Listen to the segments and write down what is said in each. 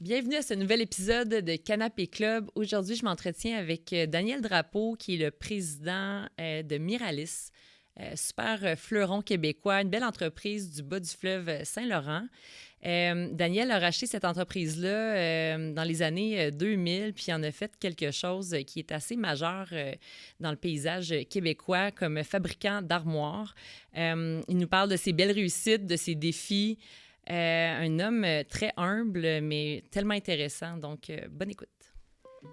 Bienvenue à ce nouvel épisode de Canapé Club. Aujourd'hui, je m'entretiens avec Daniel Drapeau, qui est le président de Miralis, super fleuron québécois, une belle entreprise du bas du fleuve Saint-Laurent. Daniel a racheté cette entreprise-là dans les années 2000, puis en a fait quelque chose qui est assez majeur dans le paysage québécois comme fabricant d'armoires. Il nous parle de ses belles réussites, de ses défis. Un homme très humble, mais tellement intéressant. Donc, bonne écoute.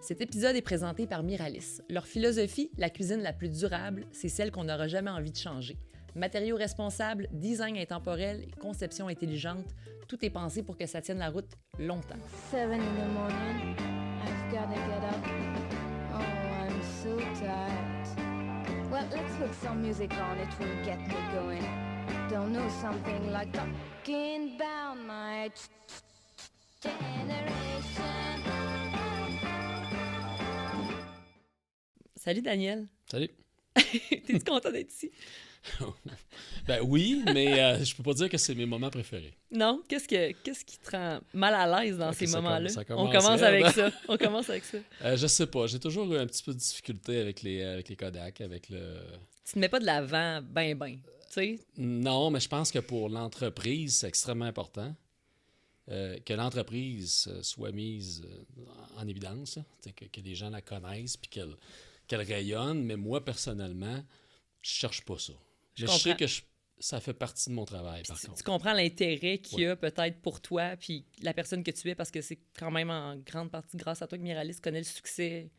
Cet épisode est présenté par Miralis. Leur philosophie, la cuisine la plus durable, c'est celle qu'on n'aura jamais envie de changer. Matériaux responsables, design intemporel et conception intelligente, tout est pensé pour que ça tienne la route longtemps. 7 in the morning, I've gotta get up. Oh, I'm so tired. Well, let's put some music on, it will get me going. Don't know something like talking about my generation. Salut Daniel. Salut. T'es-tu content d'être ici? Ben oui, mais je peux pas dire que c'est mes moments préférés. Non? Qu'est-ce qui te rend mal à l'aise dans Ok, ces ça moments-là? ça On commence commence raide. avec ça. On commence avec ça. Je sais pas, j'ai toujours eu un petit peu de difficulté avec les Kodak, avec le... Tu te mets pas de l'avant ben, tu sais? Non, mais je pense que pour l'entreprise, c'est extrêmement important que l'entreprise soit mise en évidence, là. Que les gens la connaissent puis qu'elle rayonne. Mais moi, personnellement, je cherche pas ça. Je sais comprends. que ça fait partie de mon travail, par Tu contre. comprends l'intérêt qu'il y Oui. a peut-être pour toi puis la personne que tu es, parce que c'est quand même en grande partie grâce à toi que Miralis connaît le succès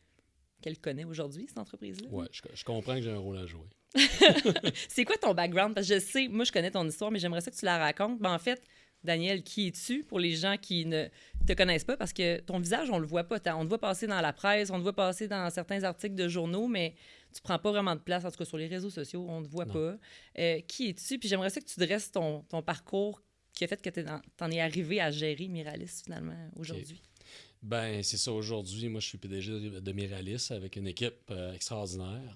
qu'elle connaît aujourd'hui, cette entreprise-là. Ouais, je comprends que j'ai un rôle à jouer. C'est quoi ton background? Parce que je sais, moi je connais ton histoire, mais j'aimerais ça que tu la racontes. Ben, en fait, Daniel, qui es-tu pour les gens qui ne te connaissent pas? Parce que ton visage, on le voit pas. On te voit passer dans la presse, on te voit passer dans certains articles de journaux, mais tu prends pas vraiment de place, en tout cas sur les réseaux sociaux, on te voit Non. pas. Qui es-tu? Puis j'aimerais ça que tu dresses ton parcours qui a fait que t'en es arrivé à gérer Miralis, finalement, aujourd'hui. Ben, c'est ça. Aujourd'hui, moi, je suis PDG de Miralis avec une équipe extraordinaire.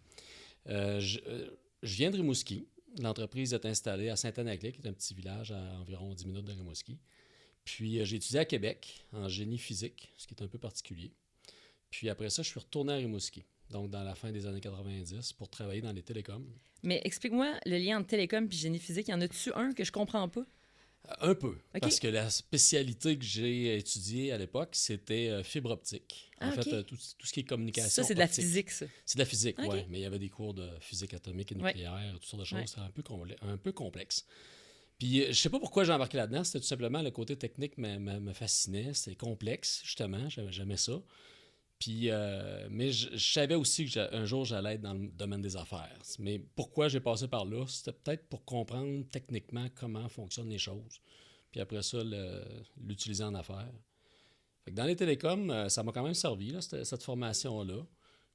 Je viens de Rimouski. L'entreprise est installée à Saint-Anaclet, qui est un petit village à environ 10 minutes de Rimouski. Puis, j'ai étudié à Québec en génie physique, ce qui est un peu particulier. Puis, après ça, je suis retourné à Rimouski, donc dans la fin des années 90, pour travailler dans les télécoms. Mais explique-moi le lien entre télécom et génie physique. Y en a-tu un que je comprends pas? Un peu, OK. parce que la spécialité que j'ai étudiée à l'époque, c'était fibre optique. En Ah, fait, OK. tout ce qui est communication Ça, c'est de la optique. physique, ça. C'est de la physique, Ok. oui. Mais il y avait des cours de physique atomique et Ouais. nucléaire, toutes sortes de choses. Ouais. C'était un peu complexe. Puis, je sais pas pourquoi j'ai embarqué là-dedans. C'était tout simplement le côté technique me fascinait. C'était complexe, justement. J'aimais ça. Puis, mais je savais aussi qu'un jour, j'allais être dans le domaine des affaires. Mais pourquoi j'ai passé par là? C'était peut-être pour comprendre techniquement comment fonctionnent les choses. Puis après ça, l'utiliser en affaires. Fait que dans les télécoms, ça m'a quand même servi, là, cette formation-là.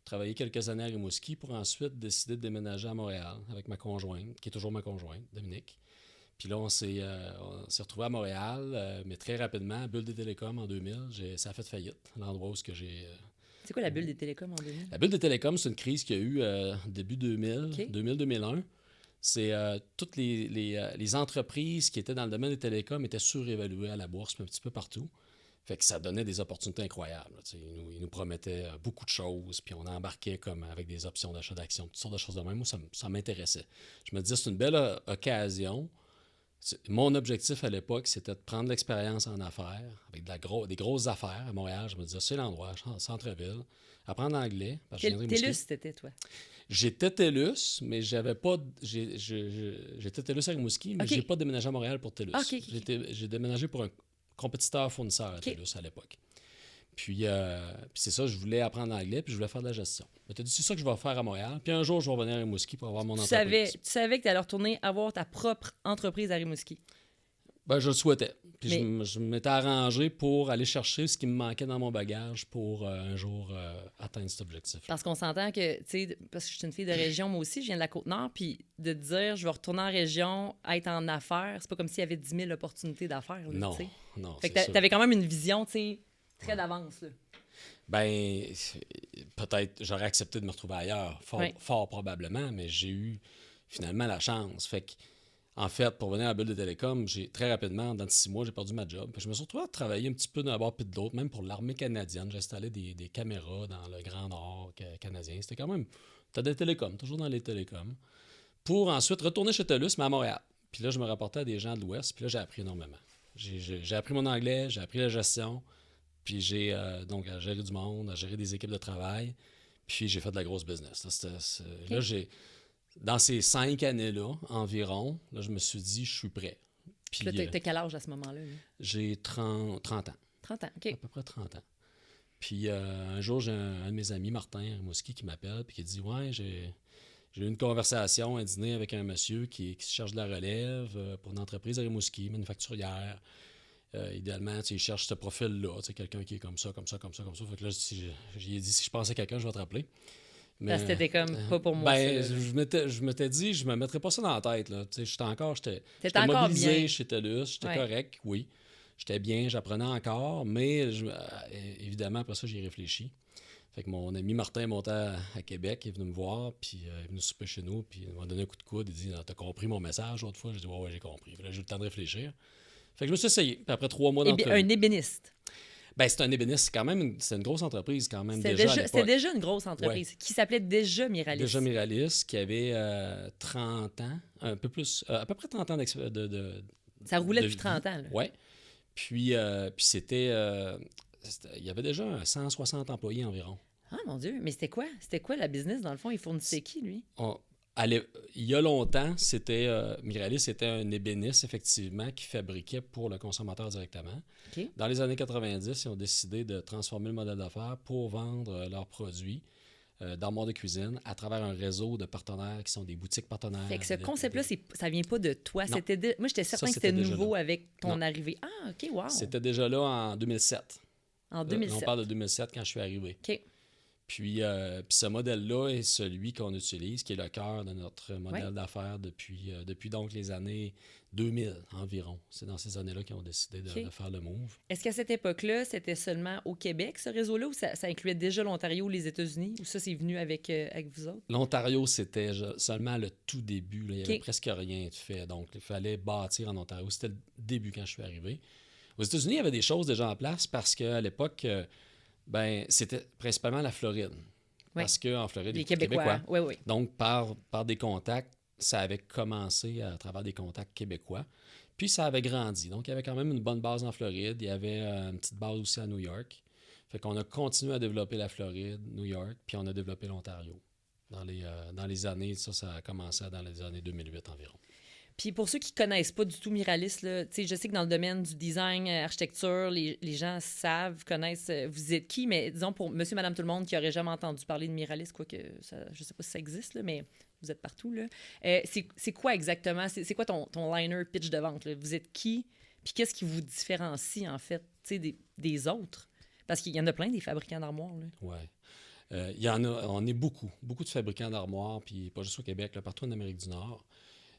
Travaillé quelques années à Rimouski pour ensuite décider de déménager à Montréal avec ma conjointe, qui est toujours ma conjointe, Dominique. Puis là, on s'est retrouvés à Montréal, mais très rapidement, Bulle des télécoms en 2000, ça a fait faillite, l'endroit où ce que j'ai... C'est quoi la bulle des télécoms en 2000? La Bulle des télécoms, c'est une crise qu'il y a eu début 2000, OK. 2000-2001. C'est toutes les entreprises qui étaient dans le domaine des télécoms étaient surévaluées à la bourse, mais un petit peu partout. Fait que ça donnait des opportunités incroyables. Là, ils nous promettaient beaucoup de choses, puis on embarquait comme avec des options d'achat d'actions, toutes sortes de choses de même. Moi, ça m'intéressait. Je me disais, c'est une belle occasion. Mon objectif à l'époque, c'était de prendre l'expérience en affaires, avec des grosses affaires à Montréal. Je me disais, c'est l'endroit, centre-ville, apprendre l'anglais. Parce que je viens de Rimouski. TELUS, c'était toi. J'étais TELUS, mais j'avais pas. J'étais TELUS à Rimouski, mais OK. j'ai pas déménagé à Montréal pour TELUS. OK. J'ai déménagé pour un compétiteur fournisseur à OK. TELUS à l'époque. Puis c'est ça, je voulais apprendre l'anglais, puis je voulais faire de la gestion. Je m'étais dit, c'est ça que je vais faire à Montréal. Puis un jour, je vais revenir à Rimouski pour avoir mon Tu entreprise. savais que tu allais retourner avoir ta propre entreprise à Rimouski. Ben, je le souhaitais. Puis Mais- je m'étais arrangé pour aller chercher ce qui me manquait dans mon bagage pour un jour atteindre cet objectif. Parce qu'on s'entend que, tu sais, parce que je suis une fille de région, moi aussi, je viens de la Côte-Nord, puis de te dire, je vais retourner en région, être en affaires, c'est pas comme s'il y avait 10 000 opportunités d'affaires. là, Non, tu sais. non. Fait que c'est sûr. t'avais quand même une vision, tu sais, très d'avance, là. Ben, peut-être j'aurais accepté de me retrouver ailleurs, Ouais. fort probablement, mais j'ai eu finalement la chance. Fait que, En fait, pour venir à la bulle de télécom, très rapidement, dans 6 mois, j'ai perdu ma job. Puis je me suis retrouvé à travailler un petit peu d'un bord puis de l'autre, même pour l'armée canadienne. J'installais des caméras dans le Grand Nord canadien. C'était quand même... T'as des télécoms, toujours dans les télécoms. Pour ensuite retourner chez TELUS, mais à Montréal. Puis là, je me rapportais à des gens de l'Ouest. Puis là, j'ai appris énormément. J'ai appris mon anglais, j'ai appris la gestion. Puis j'ai donc à gérer du monde, à gérer des équipes de travail. Puis j'ai fait de la grosse business. Là, dans ces 5 années-là, environ, là, je me suis dit, je suis prêt. Puis là, t'as quel âge à ce moment-là? Là? J'ai 30 ans. 30 ans, OK. À peu près 30 ans. Puis un jour, j'ai un de mes amis, Martin Rimouski, qui m'appelle puis qui dit « Ouais, j'ai eu une conversation, un dîner avec un monsieur qui se cherche de la relève pour une entreprise à Rimouski, manufacturière. Idéalement, il cherche ce profil-là, quelqu'un qui est comme ça. Fait que là, j'ai dit « Si je pense à quelqu'un, je vais te rappeler. » Mais c'était comme pas pour moi. Je m'étais dit, je me mettrais pas ça dans la tête. J'étais encore mobilisé bien. chez TELUS, j'étais correct, oui. J'étais bien, j'apprenais encore, mais évidemment, après ça, j'y ai réfléchi. Fait que mon ami Martin est monté à Québec, il est venu me voir, puis il est venu souper chez nous, puis il m'a donné un coup de coude, il dit « T'as compris mon message l'autre fois? » J'ai dit « Ouais, j'ai compris. » Là, j'ai eu le temps de réfléchir. Fait que je me suis essayé. Puis après 3 mois d'entrevue... Un ébéniste. Ben, c'est un ébéniste. C'est une grosse entreprise quand même. C'était déjà une grosse entreprise qui s'appelait déjà Miralis. Déjà Miralis, qui avait 30 ans, un peu plus, à peu près 30 ans Ça roulait depuis 30 ans. Oui. Puis c'était... il y avait déjà 160 employés environ. Ah, mon Dieu. Mais c'était quoi? C'était quoi la business, dans le fond? Il fournissait qui, lui? Il y a longtemps, Miralis était un ébéniste, effectivement, qui fabriquait pour le consommateur directement. Okay. Dans les années 90, ils ont décidé de transformer le modèle d'affaires pour vendre leurs produits d'armoires de cuisine à travers un réseau de partenaires qui sont des boutiques partenaires. Fait que ce concept-là, ça vient pas de toi. Moi, j'étais certain que c'était nouveau avec ton arrivée. Ah, OK, wow. C'était déjà là en 2007. En 2007. On parle de 2007 quand je suis arrivé. OK. Puis ce modèle-là est celui qu'on utilise, qui est le cœur de notre modèle d'affaires depuis donc les années 2000 environ. C'est dans ces années-là qu'ils ont décidé de faire le move. Est-ce qu'à cette époque-là, c'était seulement au Québec, ce réseau-là, ou ça incluait déjà l'Ontario ou les États-Unis, ou ça, c'est venu avec vous autres? L'Ontario, c'était seulement le tout début. Là. Il n'y avait presque rien de fait. Donc, il fallait bâtir en Ontario. C'était le début quand je suis arrivé. Aux États-Unis, il y avait des choses déjà en place parce qu'à l'époque... c'était principalement la Floride. Oui. Parce qu'en Floride, les Québécois. Oui. Donc, par des contacts, ça avait commencé à travers des contacts québécois. Puis, ça avait grandi. Donc, il y avait quand même une bonne base en Floride. Il y avait une petite base aussi à New York. Fait qu'on a continué à développer la Floride, New York, puis on a développé l'Ontario. Dans les années, ça a commencé dans les années 2008 environ. Puis pour ceux qui ne connaissent pas du tout Miralis, là, je sais que dans le domaine du design, architecture, les gens connaissent vous êtes qui, mais disons pour monsieur, madame, tout le monde qui n'aurait jamais entendu parler de Miralis, quoique je ne sais pas si ça existe, là, mais vous êtes partout. Là. C'est quoi exactement? C'est quoi ton liner pitch de vente? Là? Vous êtes qui? Puis qu'est-ce qui vous différencie, en fait, des autres? Parce qu'il y en a plein des fabricants d'armoires. Oui. Il y en a, on est beaucoup de fabricants d'armoires, puis pas juste au Québec, là, partout en Amérique du Nord.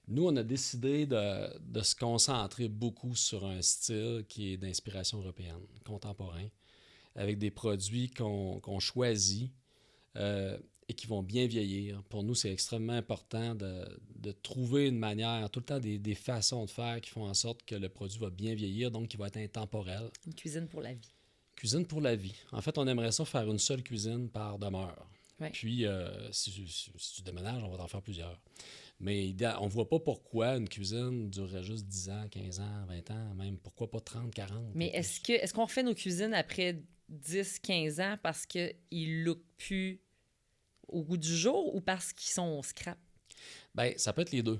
Nous, on a décidé de se concentrer beaucoup sur un style qui est d'inspiration européenne, contemporain, avec des produits qu'on choisit et qui vont bien vieillir. Pour nous, c'est extrêmement important de trouver une manière, tout le temps des façons de faire qui font en sorte que le produit va bien vieillir, donc qui va être intemporel. Une cuisine pour la vie. Cuisine pour la vie. En fait, on aimerait ça faire une seule cuisine par demeure. Ouais. Puis, si tu déménages, on va en faire plusieurs. Mais on ne voit pas pourquoi une cuisine durerait juste 10 ans, 15 ans, 20 ans, même pourquoi pas 30, 40. Mais est-ce qu'on refait nos cuisines après 10, 15 ans parce qu'ils ne lookent plus au goût du jour ou parce qu'ils sont scrap? Bien, ça peut être les deux.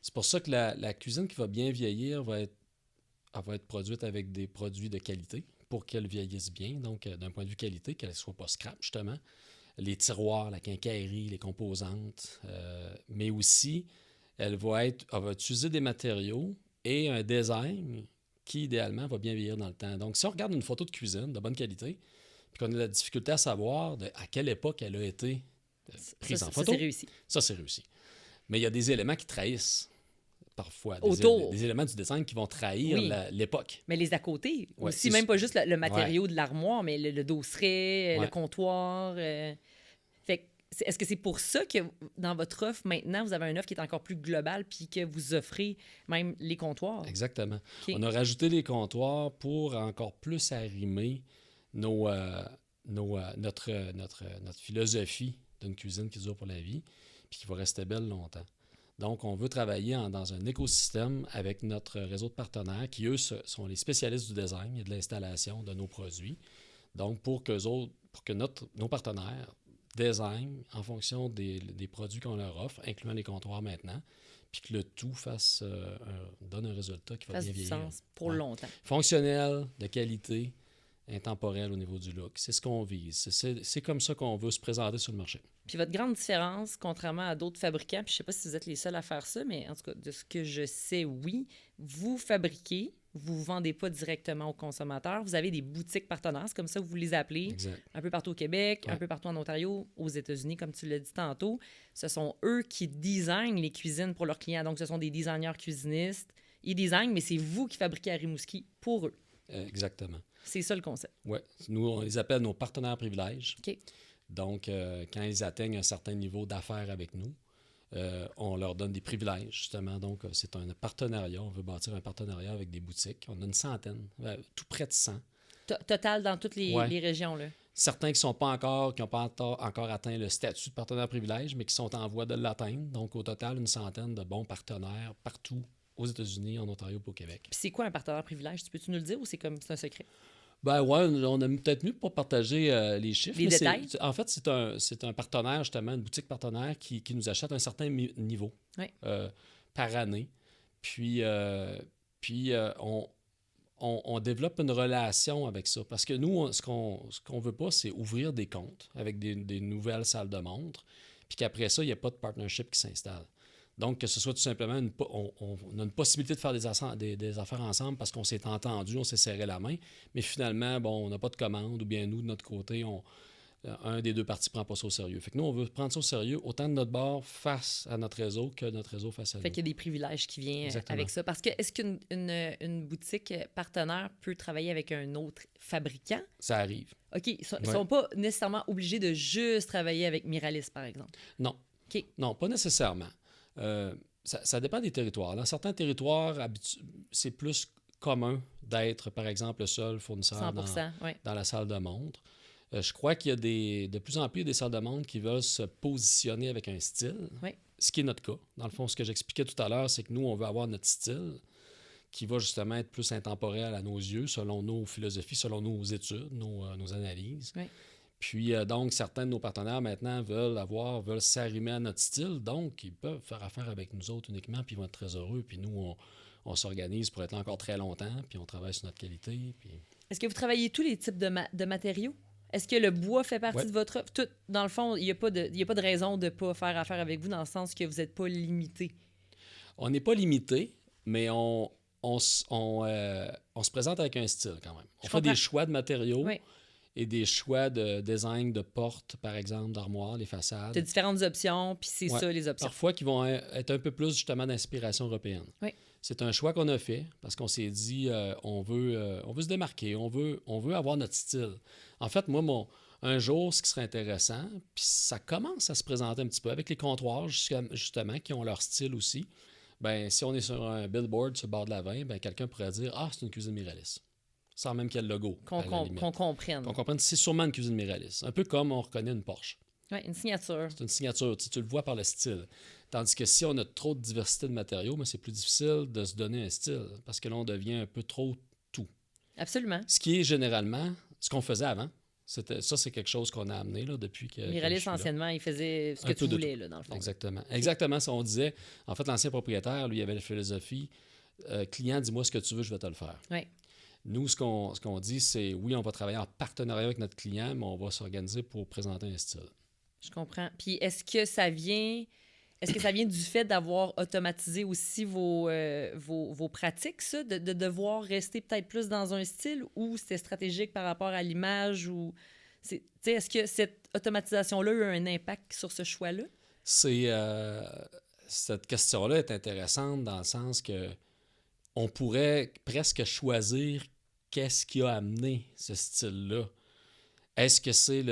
C'est pour ça que la cuisine qui va bien vieillir va être produite avec des produits de qualité pour qu'elle vieillisse bien. Donc, d'un point de vue qualité, qu'elle ne soit pas scrap, justement. Les tiroirs, la quincaillerie, les composantes, mais aussi, elle va utiliser des matériaux et un design qui, idéalement, va bien vieillir dans le temps. Donc, si on regarde une photo de cuisine de bonne qualité, puis qu'on a la difficulté à savoir à quelle époque elle a été prise en photo, ça, c'est réussi. Ça, c'est réussi. Mais il y a des éléments qui trahissent parfois. Des éléments du design qui vont trahir l'époque. Mais les à côté aussi, même pas juste le matériau de l'armoire, mais le dosseret, le comptoir. Fait que Est-ce que c'est pour ça que dans votre offre, maintenant, vous avez une offre qui est encore plus globale puis que vous offrez même les comptoirs? Exactement. OK. On a rajouté les comptoirs pour encore plus arrimer notre philosophie d'une cuisine qui dure pour la vie puis qui va rester belle longtemps. Donc, on veut travailler dans un écosystème avec notre réseau de partenaires qui, eux, sont les spécialistes du design et de l'installation de nos produits. Donc, pour que nos partenaires designent en fonction des produits qu'on leur offre, incluant les comptoirs maintenant, puis que le tout donne un résultat qui va Fasse bien du vieillir. sens pour Ouais. longtemps. Fonctionnel, de qualité, intemporel au niveau du look. C'est ce qu'on vise. C'est comme ça qu'on veut se présenter sur le marché. Puis votre grande différence, contrairement à d'autres fabricants, puis je ne sais pas si vous êtes les seuls à faire ça, mais en tout cas, de ce que je sais, oui, vous fabriquez, vous ne vendez pas directement aux consommateurs. Vous avez des boutiques partenaires, c'est comme ça que vous les appelez, Exact. un peu partout au Québec, un Ouais. peu partout en Ontario, aux États-Unis, comme tu l'as dit tantôt. Ce sont eux qui designent les cuisines pour leurs clients. Donc, ce sont des designers cuisinistes. Ils designent, mais c'est vous qui fabriquez à Rimouski pour eux. Exactement. C'est ça le concept. Oui. Nous, on les appelle nos partenaires privilèges. OK. Donc, quand ils atteignent un certain niveau d'affaires avec nous, on leur donne des privilèges, justement. Donc, c'est un partenariat. On veut bâtir un partenariat avec des boutiques. On a une centaine, tout près de 100. Total dans toutes Ouais. les régions, là. Certains qui n'ont pas encore atteint le statut de partenaire privilège, mais qui sont en voie de l'atteindre. Donc, au total, une centaine de bons partenaires partout aux États-Unis, en Ontario et au Québec. Puis c'est quoi un partenaire privilège? Peux-tu nous le dire ou c'est un secret? Ben ouais, on a peut-être mieux pour partager les chiffres. Les mais détails? En fait, c'est un partenaire, justement, une boutique partenaire qui nous achète un certain niveau Oui. par année. Puis on développe une relation avec ça. Parce que nous, ce qu'on veut pas, c'est ouvrir des comptes avec des nouvelles salles de montre, puis qu'après ça, il n'y a pas de partnership qui s'installe. Donc, que ce soit tout simplement, on a une possibilité de faire des affaires ensemble parce qu'on s'est entendu, on s'est serré la main, mais finalement, bon, on n'a pas de commande, ou bien nous, de notre côté, un des deux parties ne prend pas ça au sérieux. Fait que nous, on veut prendre ça au sérieux, autant de notre bord face à notre réseau que notre réseau face à nous. Fait qu'il y a des privilèges qui viennent Exactement. avec ça. Parce que est-ce qu'une une boutique partenaire peut travailler avec un autre fabricant? Ça arrive. OK, ils ne Ouais. sont pas nécessairement obligés de juste travailler avec Miralis, par exemple. Non. OK. Non, pas nécessairement. Ça dépend des territoires. Dans certains territoires, c'est plus commun d'être, par exemple, le seul fournisseur 100 oui. dans la salle de montre. Je crois qu'il y a de plus en plus des salles de montre qui veulent se positionner avec un style, Oui. ce qui est notre cas. Dans le fond, ce que j'expliquais tout à l'heure, c'est que nous, on veut avoir notre style qui va justement être plus intemporel à nos yeux, selon nos philosophies, selon nos études, nos analyses. Oui. Puis, donc, certains de nos partenaires, maintenant, veulent s'arrimer à notre style. Donc, ils peuvent faire affaire avec nous autres uniquement, puis ils vont être très heureux. Puis nous, on s'organise pour être là encore très longtemps, puis on travaille sur notre qualité. Puis... Est-ce que vous travaillez tous les types de matériaux? Est-ce que le bois fait partie Ouais. de votre offre? Tout, dans le fond, il n'y a pas de raison de ne pas faire affaire avec vous dans le sens que vous n'êtes pas limité. On n'est pas limité, mais on se présente avec un style quand même. On fait comprends. des choix de matériaux Oui. et des choix de design de portes, par exemple, d'armoires, les façades. Tu as différentes options, puis c'est Ouais. ça, les options. Parfois qui vont être un peu plus justement d'inspiration européenne. Oui. C'est un choix qu'on a fait parce qu'on s'est dit on veut se démarquer, on veut avoir notre style. En fait, moi, un jour, ce qui serait intéressant, puis ça commence à se présenter un petit peu avec les comptoirs, justement, qui ont leur style aussi. Ben, si on est sur un billboard sur le bord de la 20, ben, quelqu'un pourrait dire « Ah, c'est une cuisine Miralis », sans même qu'il y ait le logo. à la limite. Qu'on comprenne. Qu'on comprenne, c'est sûrement une cuisine Miralis. Un peu comme on reconnaît une Porsche. Oui, une signature. C'est une signature, tu le vois par le style. Tandis que si on a trop de diversité de matériaux, ben, c'est plus difficile de se donner un style, parce que là, on devient un peu trop tout. Absolument. Ce qui est généralement ce qu'on faisait avant. Ça, c'est quelque chose qu'on a amené là, depuis que je Miralis, suis là. anciennement, il faisait ce Un que peu tu de voulais, tout. là, dans le fond. Exactement. Exactement, ça, on disait. En fait, l'ancien propriétaire, lui, il avait la philosophie client, dis-moi ce que tu veux, je vais te le faire. Oui. Nous, ce qu'on dit, c'est oui, on va travailler en partenariat avec notre client, mais on va s'organiser pour présenter un style. Je comprends. Puis est-ce que ça vient du fait d'avoir automatisé aussi vos pratiques, ça, de devoir rester peut-être plus dans un style, ou c'était stratégique par rapport à l'image, ou est-ce que cette automatisation-là a eu un impact sur ce choix-là? Cette question-là est intéressante dans le sens que on pourrait presque choisir qu'est-ce qui a amené ce style-là. Est-ce que c'est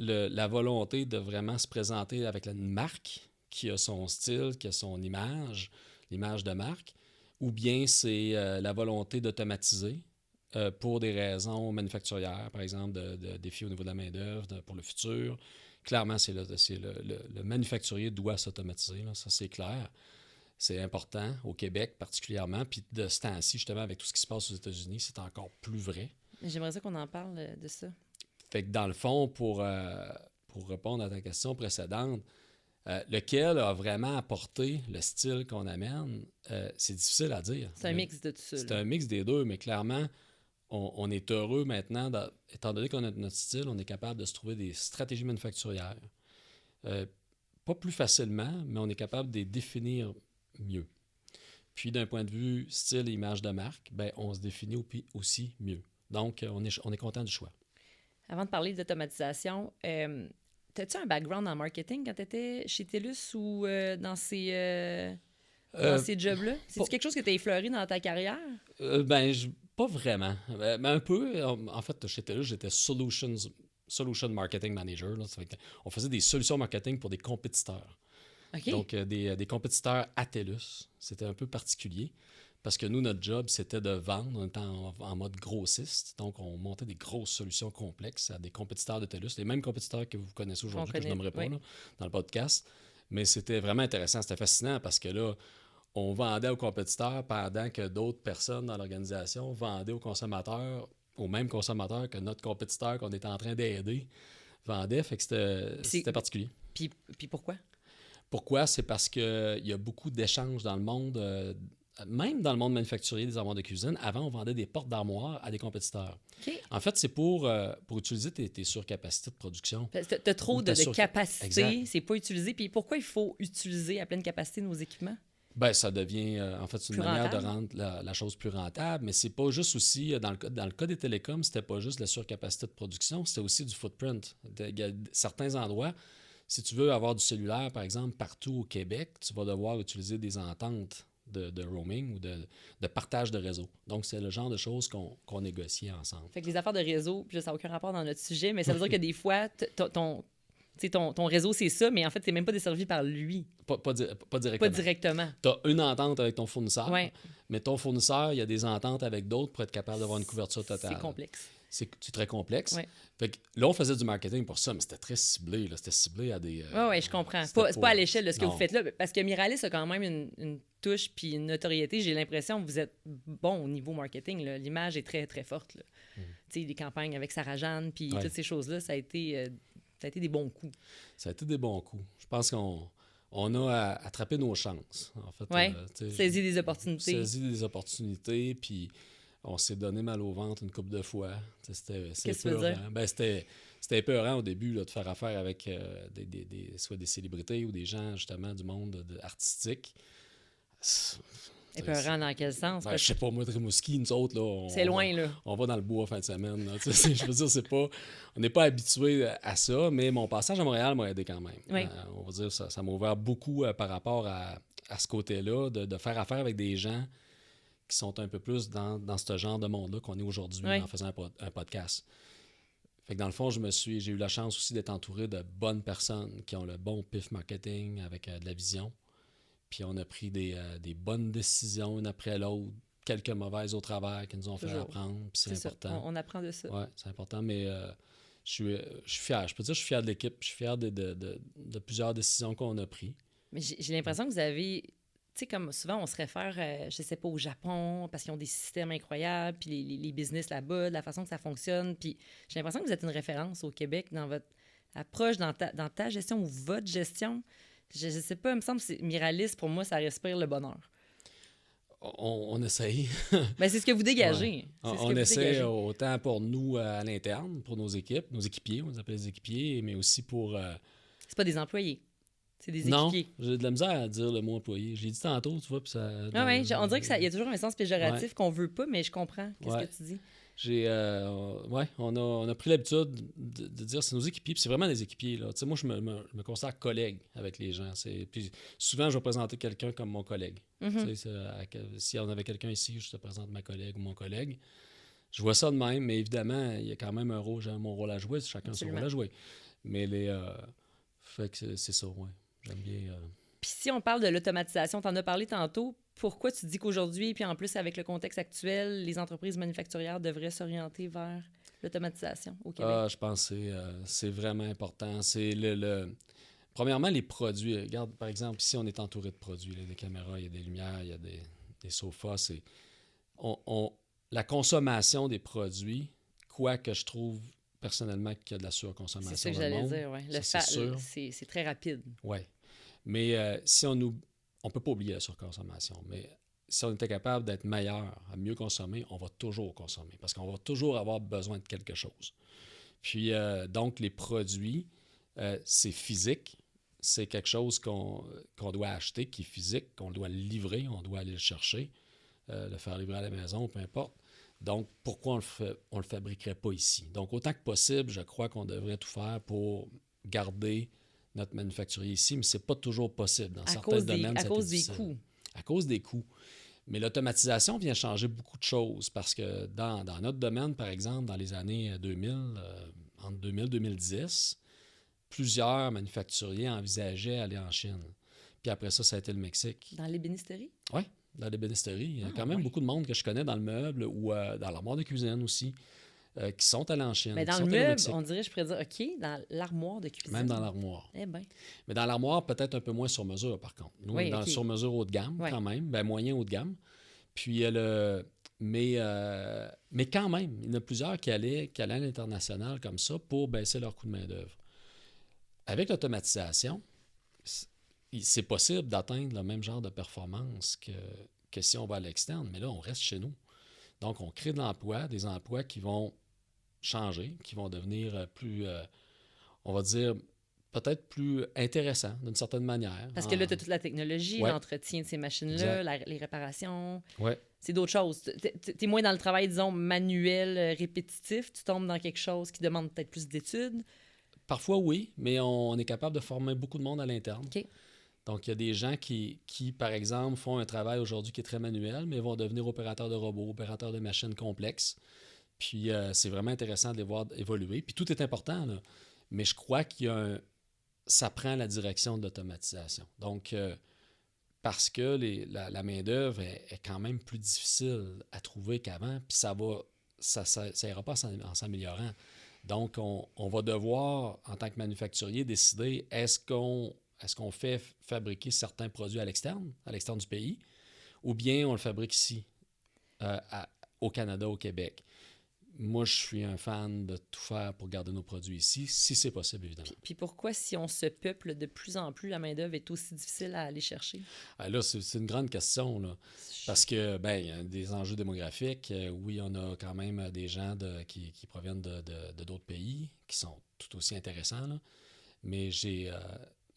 la volonté de vraiment se présenter avec une marque qui a son style, qui a son image, l'image de marque, ou bien c'est la volonté d'automatiser pour des raisons manufacturières, par exemple, de défis au niveau de la main-d'œuvre, pour le futur. Clairement, le manufacturier doit s'automatiser, là, ça c'est clair. C'est important, au Québec particulièrement, puis de ce temps-ci, justement, avec tout ce qui se passe aux États-Unis, c'est encore plus vrai. J'aimerais ça qu'on en parle de ça. Fait que dans le fond, pour répondre à ta question précédente, lequel a vraiment apporté le style qu'on amène, c'est difficile à dire. C'est un mix de tout ça. C'est un mix des deux, mais clairement, on est heureux maintenant, étant donné qu'on a notre style, on est capable de se trouver des stratégies manufacturières. Pas plus facilement, mais on est capable de les définir mieux. Puis d'un point de vue style et image de marque, ben, on se définit aussi mieux. Donc, on est content du choix. Avant de parler d'automatisation, t'as-tu un background en marketing quand tu étais chez TELUS ou dans ces jobs-là? C'est-tu quelque chose que tu as effleuré dans ta carrière? Pas vraiment. Mais un peu. En fait, chez TELUS, j'étais Solution Marketing Manager. Là. On faisait des solutions marketing pour des compétiteurs. Okay. Donc, des compétiteurs à TELUS. C'était un peu particulier parce que nous, notre job, c'était de vendre. On était en mode grossiste. Donc, on montait des grosses solutions complexes à des compétiteurs de TELUS, les mêmes compétiteurs que vous connaissez aujourd'hui, que je nommerai pas là, dans le podcast. Mais c'était vraiment intéressant. C'était fascinant parce que là, on vendait aux compétiteurs pendant que d'autres personnes dans l'organisation vendaient aux consommateurs, aux mêmes consommateurs que notre compétiteur qu'on était en train d'aider vendait. Fait que c'était particulier. Puis pourquoi? Pourquoi? C'est parce qu'il y a beaucoup d'échanges dans le monde, même dans le monde manufacturier des armoires de cuisine. Avant, on vendait des portes d'armoires à des compétiteurs. Okay. En fait, c'est pour utiliser tes surcapacités de production. Tu as trop de capacité, c'est pas utilisé. Puis pourquoi il faut utiliser à pleine capacité nos équipements? Ben, ça devient, en fait, une manière de rendre la chose plus rentable, mais c'est pas juste aussi, dans le cas des télécoms, c'était pas juste la surcapacité de production, c'était aussi du footprint. Il y a certains endroits, si tu veux avoir du cellulaire, par exemple, partout au Québec, tu vas devoir utiliser des ententes de roaming ou de partage de réseau. Donc, c'est le genre de choses qu'on négocie ensemble. Fait que les affaires de réseau, puis là, ça n'a aucun rapport dans notre sujet, mais ça veut dire que des fois, ton réseau, c'est ça, mais en fait, c'est même pas desservi par lui. Pas directement. Pas directement. Tu as une entente avec ton fournisseur, ouais. Mais ton fournisseur, il y a des ententes avec d'autres pour être capable d'avoir une couverture totale. C'est complexe. C'est très complexe. Ouais. Fait que là, on faisait du marketing pour ça, mais c'était très ciblé. Là. C'était ciblé à des... Oui, je comprends. C'est pas à l'échelle de ce que vous faites là, parce que Miralis a quand même une touche puis une notoriété. J'ai l'impression que vous êtes bon au niveau marketing. Là. L'image est très, très forte. Tu sais, des campagnes avec Sarah Jeanne, puis toutes ces choses-là, ça a été des bons coups. Ça a été des bons coups. Je pense qu'on a attrapé nos chances. En fait, saisi des opportunités. Saisi des opportunités, puis on s'est donné mal au ventre une couple de fois. Qu'est-ce que tu veux dire? Ben, c'était épeurant au début là, de faire affaire avec soit des célébrités ou des gens justement du monde artistique. Épeurant dans quel sens? Ben, je sais pas, moi, de Rimouski, nous autres, là... C'est loin, là. On va dans le bois en fin de semaine. Là, je veux dire, on n'est pas habitué à ça, mais mon passage à Montréal m'a aidé quand même. Oui. On va dire, ça m'a ouvert beaucoup par rapport à ce côté-là, de faire affaire avec des gens qui sont un peu plus dans ce genre de monde-là qu'on est aujourd'hui en faisant un podcast. Fait que dans le fond, j'ai eu la chance aussi d'être entouré de bonnes personnes qui ont le bon pif marketing avec de la vision. Puis on a pris des bonnes décisions une après l'autre, quelques mauvaises au travers qui nous ont fait apprendre. Puis c'est important. Ça. On apprend de ça. Oui, c'est important, mais je suis fier. Je peux dire que je suis fier de l'équipe. Je suis fier de plusieurs décisions qu'on a prises. Mais j'ai l'impression que vous avez... Tu sais, comme souvent, on se réfère, je sais pas, au Japon, parce qu'ils ont des systèmes incroyables, puis les business là-bas, la façon que ça fonctionne. Puis j'ai l'impression que vous êtes une référence au Québec dans votre approche, dans ta gestion ou votre gestion. Je ne sais pas, il me semble que Miralis, pour moi, ça respire le bonheur. On essaye. Ben, c'est ce que vous dégagez. Ouais. On essaie autant pour nous à l'interne, pour nos équipes, nos équipiers, on les appelle les équipiers, mais aussi pour... C'est pas des employés, c'est des équipiers. Non, j'ai de la misère à dire le mot employé. Je l'ai dit tantôt, tu vois, puis ça... on dirait qu'il y a toujours un sens péjoratif qu'on veut pas, mais je comprends. Qu'est-ce que tu dis? On a pris l'habitude de dire c'est nos équipiers, puis c'est vraiment des équipiers. Là. Moi, je me considère collègue avec les gens. Puis souvent, je vais présenter quelqu'un comme mon collègue. Si on avait quelqu'un ici, je te présente ma collègue ou mon collègue. Je vois ça de même, mais évidemment, il y a quand même j'ai mon rôle à jouer, chacun son rôle à jouer. Mais fait que c'est ça, ouais. J'aime bien... Puis si on parle de l'automatisation, tu en as parlé tantôt, pourquoi tu dis qu'aujourd'hui, puis en plus avec le contexte actuel, les entreprises manufacturières devraient s'orienter vers l'automatisation au Québec? je pense que c'est vraiment important. C'est premièrement, les produits. Regarde, par exemple, ici, on est entouré de produits. Il y a des caméras, il y a des lumières, il y a des sofas. La consommation des produits, quoique je trouve personnellement qu'il y a de la surconsommation C'est ça que dans le j'allais monde. dire, oui. C'est sûr. C'est très rapide. Oui. Mais si on ne peut pas oublier la surconsommation, mais si on était capable d'être meilleur, à mieux consommer, on va toujours consommer parce qu'on va toujours avoir besoin de quelque chose. Puis, donc, les produits, c'est physique. C'est quelque chose qu'on doit acheter, qui est physique, qu'on doit livrer, on doit aller le chercher, le faire livrer à la maison, peu importe. Donc, pourquoi on le fabriquerait pas ici? Donc, autant que possible, je crois qu'on devrait tout faire pour garder notre manufacturier ici, mais c'est pas toujours possible. Dans certains domaines, à cause des difficile. coûts. À cause des coûts. Mais l'automatisation vient changer beaucoup de choses parce que dans notre domaine, par exemple, dans les années 2000, entre 2000 et 2010, plusieurs manufacturiers envisageaient aller en Chine. Puis après ça a été le Mexique. Dans l'ébénisterie? Oui, dans l'ébénisterie. Il y a quand même beaucoup de monde que je connais dans le meuble ou dans l'armoire de cuisine aussi, qui sont allés en Chine. Mais dans le meuble, on dirait, je pourrais dire, OK, dans l'armoire de cuisine. Même dans l'armoire. Eh bien. Mais dans l'armoire, peut-être un peu moins sur mesure, par contre. Nous, Oui, on est sur mesure haut de gamme, quand même. Ben, moyen haut de gamme. Puis, mais quand même, il y en a plusieurs qui allaient à l'international comme ça pour baisser leur coût de main-d'œuvre. Avec l'automatisation, c'est possible d'atteindre le même genre de performance que si on va à l'externe, mais là, on reste chez nous. Donc, on crée de l'emploi, des emplois qui vont changer, qui vont devenir plus, on va dire, peut-être plus intéressants d'une certaine manière. Parce que là, tu as toute la technologie, l'entretien de ces machines-là, les réparations. Ouais. C'est d'autres choses. Tu es moins dans le travail, disons, manuel, répétitif. Tu tombes dans quelque chose qui demande peut-être plus d'études. Parfois, oui, mais on est capable de former beaucoup de monde à l'interne. OK. Donc, il y a des gens qui, par exemple, font un travail aujourd'hui qui est très manuel, mais vont devenir opérateurs de robots, opérateurs de machines complexes. Puis, c'est vraiment intéressant de les voir évoluer. Puis, tout est important, là. Mais je crois ça prend la direction de l'automatisation. Donc, parce que la main-d'œuvre est quand même plus difficile à trouver qu'avant, puis ça ira pas en s'améliorant. Donc, on va devoir, en tant que manufacturier, décider est-ce qu'on fait fabriquer certains produits à l'externe du pays, ou bien on le fabrique ici, au Canada, au Québec. Moi, je suis un fan de tout faire pour garder nos produits ici, si c'est possible, évidemment. Puis pourquoi, si on se peuple de plus en plus, la main-d'œuvre est aussi difficile à aller chercher? Là, c'est une grande question, là. Parce que, il y a des enjeux démographiques. Oui, on a quand même des gens qui proviennent de d'autres pays qui sont tout aussi intéressants, là. Mais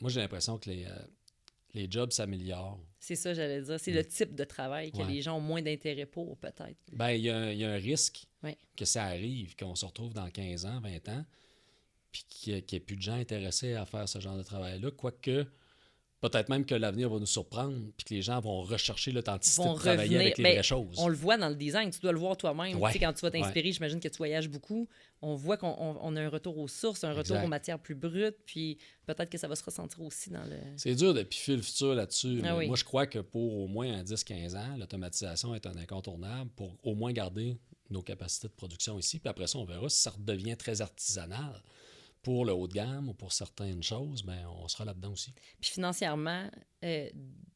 moi, j'ai l'impression que les jobs s'améliorent. C'est ça, j'allais dire. C'est le type de travail que les gens ont moins d'intérêt pour, peut-être. Il y a un risque que ça arrive, qu'on se retrouve dans 15 ans, 20 ans, puis qu'il n'y ait plus de gens intéressés à faire ce genre de travail-là. Quoique, peut-être même que l'avenir va nous surprendre, puis que les gens vont rechercher l'authenticité de travailler avec les vraies choses. On le voit dans le design, tu dois le voir toi-même. Ouais. Tu sais, quand tu vas t'inspirer, j'imagine que tu voyages beaucoup. On voit qu'on a un retour aux sources, un retour aux matières plus brutes, puis peut-être que ça va se ressentir aussi dans le... C'est dur de piffer le futur là-dessus. Ah oui. Moi, je crois que pour au moins 10-15 ans, l'automatisation est un incontournable pour au moins garder nos capacités de production ici. Puis après ça, on verra si ça redevient très artisanal. Pour le haut de gamme ou pour certaines choses, on sera là-dedans aussi. Puis financièrement,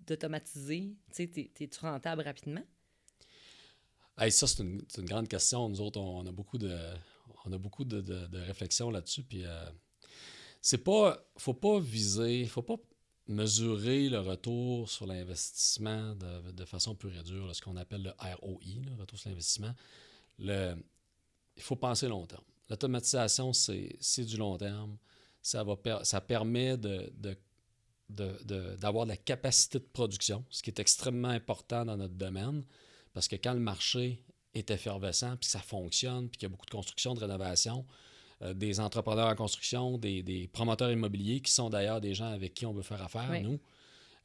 d'automatiser, t'es-tu rentable rapidement? Ça, c'est une grande question. Nous autres, on a beaucoup de réflexions là-dessus. Puis, faut pas mesurer le retour sur l'investissement de façon pure et dure, ce qu'on appelle le ROI, le retour sur l'investissement. Il faut penser long terme. L'automatisation, c'est du long terme. Ça permet d'avoir de la capacité de production, ce qui est extrêmement important dans notre domaine, parce que quand le marché est effervescent, puis ça fonctionne, puis qu'il y a beaucoup de construction, de rénovation, des entrepreneurs en construction, des promoteurs immobiliers, qui sont d'ailleurs des gens avec qui on veut faire affaire, nous.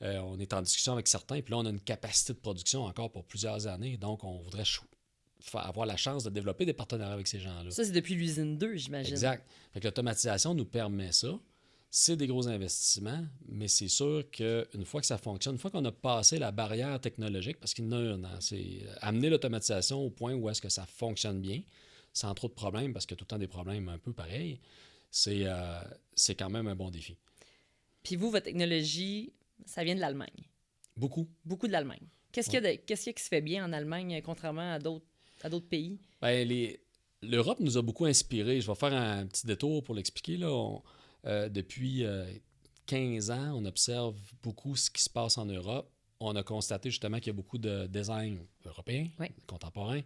On est en discussion avec certains, puis là, on a une capacité de production encore pour plusieurs années, donc on voudrait avoir la chance de développer des partenariats avec ces gens-là. Ça, c'est depuis l'usine 2, j'imagine. Exact. Fait que l'automatisation nous permet ça. C'est des gros investissements, mais c'est sûr qu'une fois que ça fonctionne, une fois qu'on a passé la barrière technologique, parce qu'il y en a une, hein, c'est amener l'automatisation au point où est-ce que ça fonctionne bien, sans trop de problèmes, parce qu'il y a tout le temps des problèmes un peu pareils, c'est quand même un bon défi. Puis vous, votre technologie, ça vient de l'Allemagne. Beaucoup. Beaucoup de l'Allemagne. Qu'est-ce qu'il y a qui se fait bien en Allemagne, contrairement à d'autres pays? Bien, l'Europe nous a beaucoup inspirés. Je vais faire un petit détour pour l'expliquer. Là. Depuis 15 ans, on observe beaucoup ce qui se passe en Europe. On a constaté justement qu'il y a beaucoup de design européen, contemporain.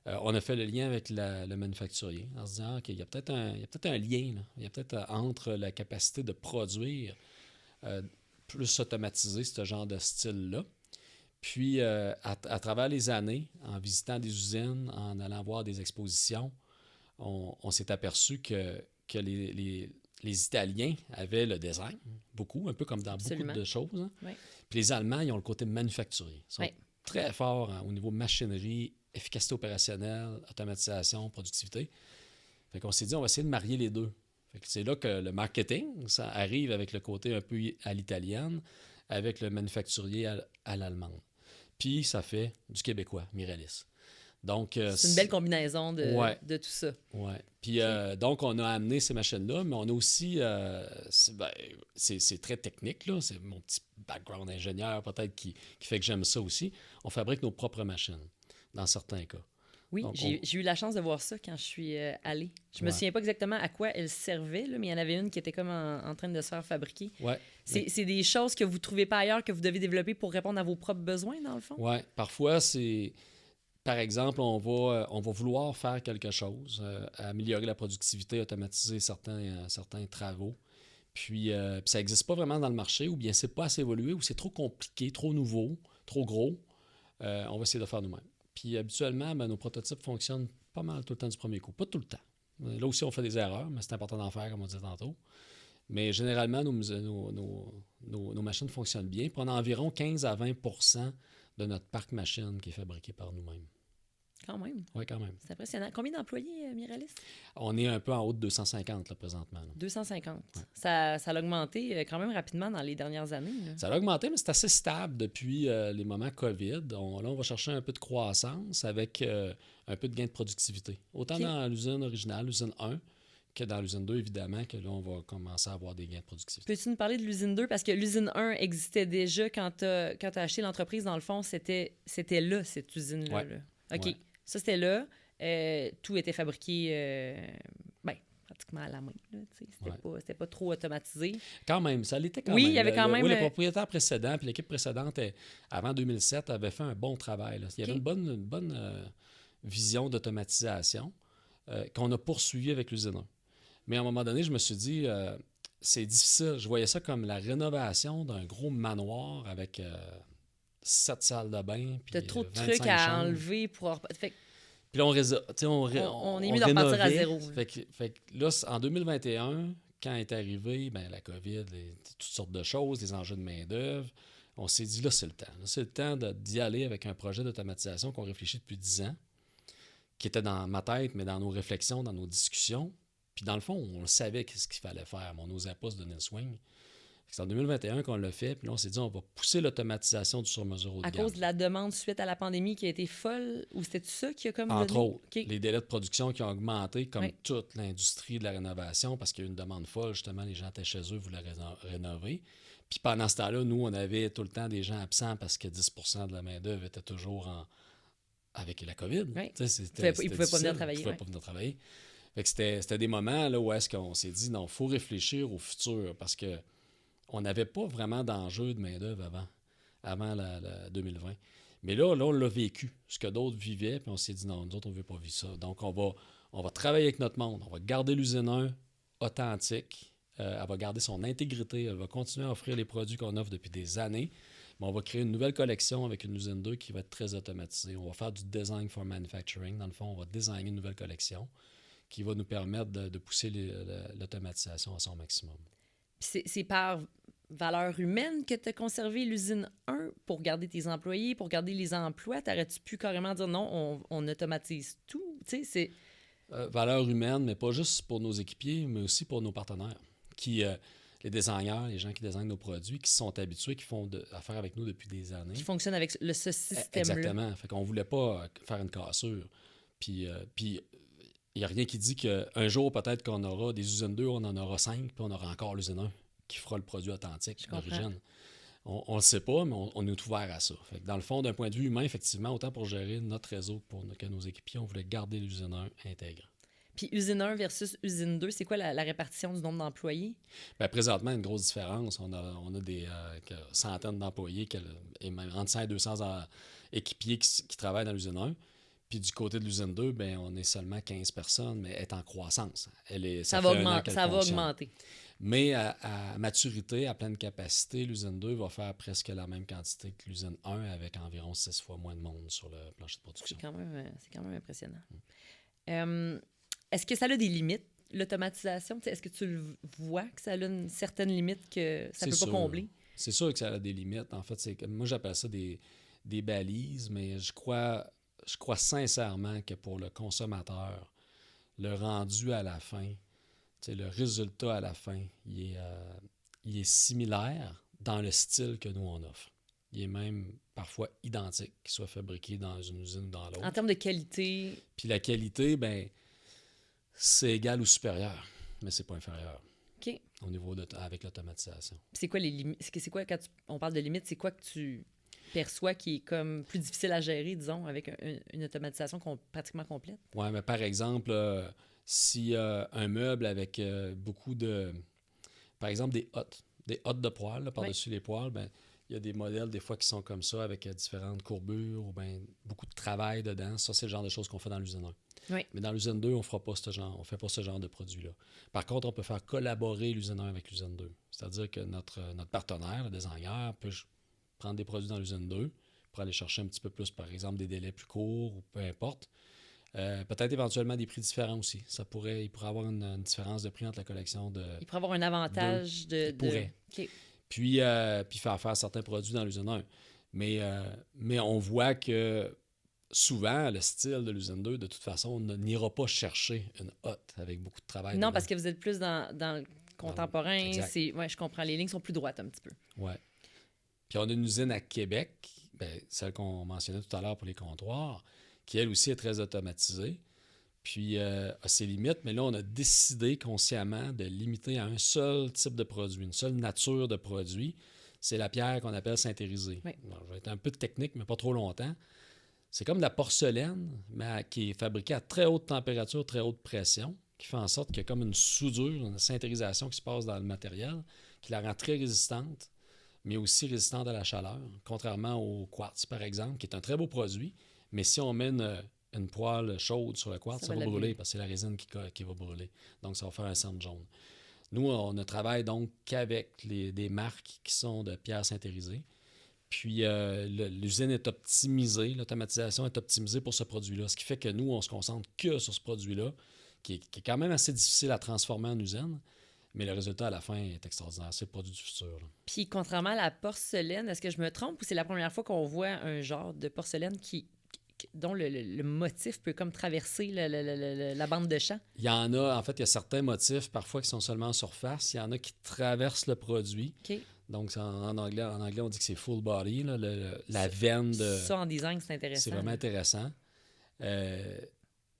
On a fait le lien avec le manufacturier en se disant qu'il y a peut-être un lien. Là. Il y a peut-être entre la capacité de produire plus automatisé ce genre de style-là. Puis, à travers les années, en visitant des usines, en allant voir des expositions, on s'est aperçu que les Italiens avaient le design, beaucoup, un peu comme dans beaucoup de choses. Hein. Oui. Puis les Allemands, ils ont le côté manufacturier. Ils sont très forts au niveau machinerie, efficacité opérationnelle, automatisation, productivité. Fait qu'on s'est dit, on va essayer de marier les deux. Fait que c'est là que le marketing, ça arrive avec le côté un peu à l'italienne, avec le manufacturier à l'allemande. Puis ça fait du québécois, Miralis. Donc, c'est une belle combinaison de tout ça. Oui. Puis donc, on a amené ces machines-là, mais on a aussi, c'est très technique, là. C'est mon petit background ingénieur peut-être qui fait que j'aime ça aussi. On fabrique nos propres machines, dans certains cas. Oui, donc, j'ai eu la chance de voir ça quand je suis allée. Je me souviens pas exactement à quoi elles servaient, là, mais il y en avait une qui était comme en train de se faire fabriquer. Ouais. C'est des choses que vous ne trouvez pas ailleurs, que vous devez développer pour répondre à vos propres besoins, dans le fond? Oui. Parfois, c'est... Par exemple, on va vouloir faire quelque chose, améliorer la productivité, automatiser certains travaux. Puis ça n'existe pas vraiment dans le marché, ou bien c'est pas assez évolué, ou c'est trop compliqué, trop nouveau, trop gros. On va essayer de faire nous-mêmes. Puis habituellement, nos prototypes fonctionnent pas mal tout le temps du premier coup. Pas tout le temps. Là aussi, on fait des erreurs, mais c'est important d'en faire, comme on disait tantôt. Mais généralement, nos machines fonctionnent bien. Puis on a environ 15 à 20 % de notre parc machine qui est fabriqué par nous-mêmes. Quand même. Oui, quand même. C'est impressionnant. Combien d'employés, Miralis? On est un peu en haut de 250 là, présentement. Là. 250. Ouais. Ça a augmenté quand même rapidement dans les dernières années. Là. Ça a augmenté, mais c'est assez stable depuis les moments COVID. Là, on va chercher un peu de croissance avec un peu de gain de productivité. Autant dans l'usine originale, l'usine 1, que dans l'usine 2, évidemment, que là, on va commencer à avoir des gains de productivité. Peux-tu nous parler de l'usine 2? Parce que l'usine 1 existait déjà quand tu as acheté l'entreprise. Dans le fond, c'était là, cette usine-là. Ouais. Là. OK. Ouais. Ça, c'était là. Tout était fabriqué pratiquement à la main. C'était pas trop automatisé. Quand même, ça l'était quand même. Oui, il y avait quand même... Oui, le propriétaire précédent puis l'équipe précédente, avant 2007, avait fait un bon travail. Là. Il y avait une bonne vision d'automatisation qu'on a poursuivie avec l'usine 1. Mais à un moment donné, je me suis dit, c'est difficile. Je voyais ça comme la rénovation d'un gros manoir avec 7 salles de bain. Tu as trop de trucs à enlever pour... Puis là, on est mieux de repartir à zéro. Fait que là, en 2021, quand est arrivé la COVID, toutes sortes de choses, les enjeux de main-d'œuvre, on s'est dit, là, c'est le temps. Là, c'est le temps d'y aller avec un projet d'automatisation qu'on réfléchit depuis 10 ans, qui était dans ma tête, mais dans nos réflexions, dans nos discussions. Puis dans le fond, on savait ce qu'il fallait faire, mais on n'osait pas se donner le swing. C'est en 2021 qu'on l'a fait, puis là, on s'est dit, on va pousser l'automatisation du sur-mesure haut de gamme. À cause de la demande suite à la pandémie qui a été folle, ou c'était ça qui a comme Entre donné? autres, les délais de production qui ont augmenté, comme toute l'industrie de la rénovation, parce qu'il y a eu une demande folle, justement, les gens étaient chez eux, voulaient rénover. Puis pendant ce temps-là, nous, on avait tout le temps des gens absents parce que 10 % de la main-d'œuvre était toujours avec la COVID. Oui. Ils ne pouvaient pas venir travailler. Ils ne pouvaient pas venir travailler. Fait que c'était des moments là, où est-ce qu'on s'est dit, non, il faut réfléchir au futur, parce que on n'avait pas vraiment d'enjeu de main-d'œuvre avant la 2020. Mais là, on l'a vécu, ce que d'autres vivaient, puis on s'est dit, non, nous autres, on ne veut pas vivre ça. Donc, on va travailler avec notre monde. On va garder l'usine 1 authentique. Elle va garder son intégrité. Elle va continuer à offrir les produits qu'on offre depuis des années. Mais on va créer une nouvelle collection avec une usine 2 qui va être très automatisée. On va faire du design for manufacturing. Dans le fond, on va designer une nouvelle collection qui va nous permettre de pousser l'automatisation à son maximum. C'est par valeur humaine que tu as conservé l'usine 1 pour garder tes employés, pour garder les emplois? T'aurais-tu pu carrément dire non, on automatise tout? Tu sais, c'est... Valeur humaine, mais pas juste pour nos équipiers, mais aussi pour nos partenaires. Les designers, les gens qui désignent nos produits, qui se sont habitués, qui font affaire avec nous depuis des années. Qui fonctionne avec ce système-là. Exactement. Fait qu'on ne voulait pas faire une cassure. Puis il n'y a rien qui dit qu'un jour, peut-être qu'on aura des usines 2, on en aura 5, puis on aura encore l'usine 1 qui fera le produit authentique d'origine. On ne le sait pas, mais on est ouvert à ça. Fait que dans le fond, d'un point de vue humain, effectivement, autant pour gérer notre réseau que nos équipiers, on voulait garder l'usine 1 intègre. Puis usine 1 versus usine 2, c'est quoi la répartition du nombre d'employés? Bien, présentement, une grosse différence. On a des centaines d'employés, et même entre 100 et 200 équipiers qui travaillent dans l'usine 1. Puis du côté de l'usine 2, bien, on est seulement 15 personnes, mais elle est en croissance. Ça va augmenter. Mais à maturité, à pleine capacité, l'usine 2 va faire presque la même quantité que l'usine 1 avec environ 6 fois moins de monde sur le plancher de production. C'est quand même impressionnant. Est-ce que ça a des limites, l'automatisation? Est-ce que tu le vois que ça a une certaine limite que ça ne peut pas combler? C'est sûr que ça a des limites. En fait, moi, j'appelle ça des balises, mais je crois sincèrement que pour le consommateur, le rendu à la fin, le résultat à la fin, il est similaire dans le style que nous, on offre. Il est même parfois identique, qu'il soit fabriqué dans une usine ou dans l'autre. En termes de qualité? Puis la qualité, ben c'est égal ou supérieur, mais c'est pas inférieur. OK. Au niveau avec l'automatisation. C'est quoi les limites? C'est quoi, quand on parle de limites, c'est quoi que tu perçois qui est comme plus difficile à gérer, disons, avec une automatisation pratiquement complète? Oui, mais par exemple, si un meuble avec beaucoup de... Par exemple, des hottes de poêle, par-dessus les poêles, ben il y a des modèles des fois qui sont comme ça, avec différentes courbures, ou ben beaucoup de travail dedans. Ça, c'est le genre de choses qu'on fait dans l'usine 1. Oui. Mais dans l'usine 2, on ne fait pas ce genre de produit-là. Par contre, on peut faire collaborer l'usine 1 avec l'usine 2. C'est-à-dire que notre partenaire, le designer, peut prendre des produits dans l'usine 2 pour aller chercher un petit peu plus, par exemple, des délais plus courts ou peu importe. Peut-être éventuellement des prix différents aussi. Il pourrait avoir une différence de prix entre la collection de... Il pourrait avoir un avantage de... Il pourrait. Okay. Puis faire certains produits dans l'usine 1. Mais on voit que souvent, le style de l'usine 2, de toute façon, n'ira pas chercher une hotte avec beaucoup de travail. Non, parce que vous êtes plus dans le contemporain. Ouais, je comprends. Les lignes sont plus droites un petit peu. Oui. Puis on a une usine à Québec, celle qu'on mentionnait tout à l'heure pour les comptoirs, qui elle aussi est très automatisée. Puis a ses limites, mais là, on a décidé consciemment de limiter à un seul type de produit, une seule nature de produit. C'est la pierre qu'on appelle synthérisée. Oui. Bon, je vais être un peu technique, mais pas trop longtemps. C'est comme de la porcelaine, mais qui est fabriquée à très haute température, très haute pression, qui fait en sorte qu'il y a comme une soudure, une synthérisation qui se passe dans le matériel, qui la rend très résistante, mais aussi résistante à la chaleur, contrairement au quartz, par exemple, qui est un très beau produit, mais si on met une poêle chaude sur le quartz, ça va brûler, parce que c'est la résine qui va brûler. Donc, ça va faire un cerne jaune. Nous, on ne travaille donc qu'avec des marques qui sont de pierres syntérisées. Puis, l'usine est optimisée, l'automatisation est optimisée pour ce produit-là, ce qui fait que nous, on se concentre que sur ce produit-là, qui est quand même assez difficile à transformer en usine, mais le résultat à la fin est extraordinaire. C'est le produit du futur. Là. Puis, contrairement à la porcelaine, est-ce que je me trompe ou c'est la première fois qu'on voit un genre de porcelaine dont le motif peut comme traverser la bande de champ? Il y en a, en fait, il y a certains motifs parfois qui sont seulement en surface. Il y en a qui traversent le produit. OK. Donc, en anglais, on dit que c'est full body, là, la veine de... Ça, en design, c'est intéressant. C'est vraiment intéressant.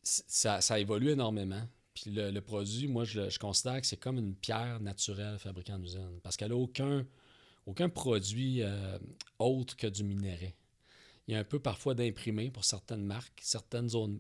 Ça évolue énormément. Puis le produit, moi, je considère que c'est comme une pierre naturelle fabriquée en usine. Parce qu'elle n'a aucun produit autre que du minerai. Il y a un peu parfois d'imprimé pour certaines marques, certaines zones.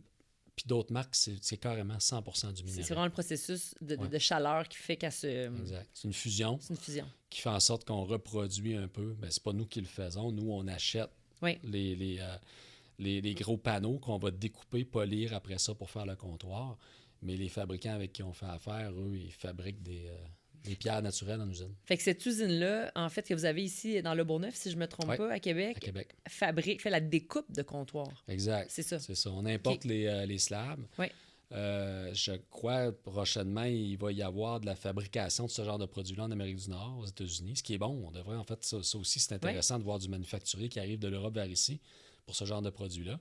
Puis d'autres marques, c'est carrément 100% du minerai. C'est vraiment le processus de chaleur qui fait qu'elle se... Exact. C'est une fusion. C'est une fusion. Qui fait en sorte qu'on reproduit un peu. Bien, c'est pas nous qui le faisons. Nous, on achète les gros panneaux qu'on va découper, polir après ça pour faire le comptoir. Mais les fabricants avec qui on fait affaire, eux, ils fabriquent des pierres naturelles en usine. Fait que cette usine-là, en fait, que vous avez ici dans Le Bourgneuf, si je ne me trompe pas, à Québec, fait la découpe de comptoir. Exact. C'est ça. C'est ça. On importe les slabs. Oui. Je crois prochainement, il va y avoir de la fabrication de ce genre de produits-là en Amérique du Nord, aux États-Unis, ce qui est bon. On devrait, en fait, ça aussi, c'est intéressant de voir du manufacturier qui arrive de l'Europe vers ici pour ce genre de produits-là.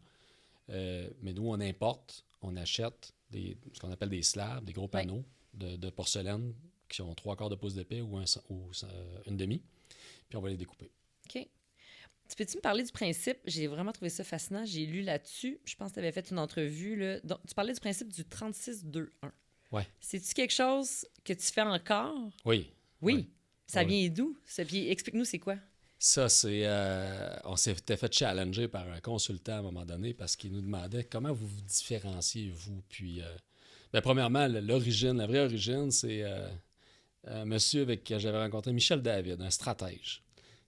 Mais nous, on importe, on achète ce qu'on appelle des slabs, des gros panneaux de porcelaine qui ont 3/4 de pouce d'épais ou une demi, puis on va les découper. OK. Peux-tu me parler du principe? J'ai vraiment trouvé ça fascinant. J'ai lu là-dessus. Je pense que tu avais fait une entrevue. Là. Donc, tu parlais du principe du 36-2-1. Oui. C'est-tu quelque chose que tu fais encore? Oui. Oui. Ça Oui. vient d'où? Puis explique-nous, c'est quoi? Ça, c'est... on s'était fait challenger par un consultant à un moment donné parce qu'il nous demandait comment vous vous différenciez, vous. Puis, premièrement, la vraie origine, c'est un monsieur avec qui j'avais rencontré, Michel David, un stratège,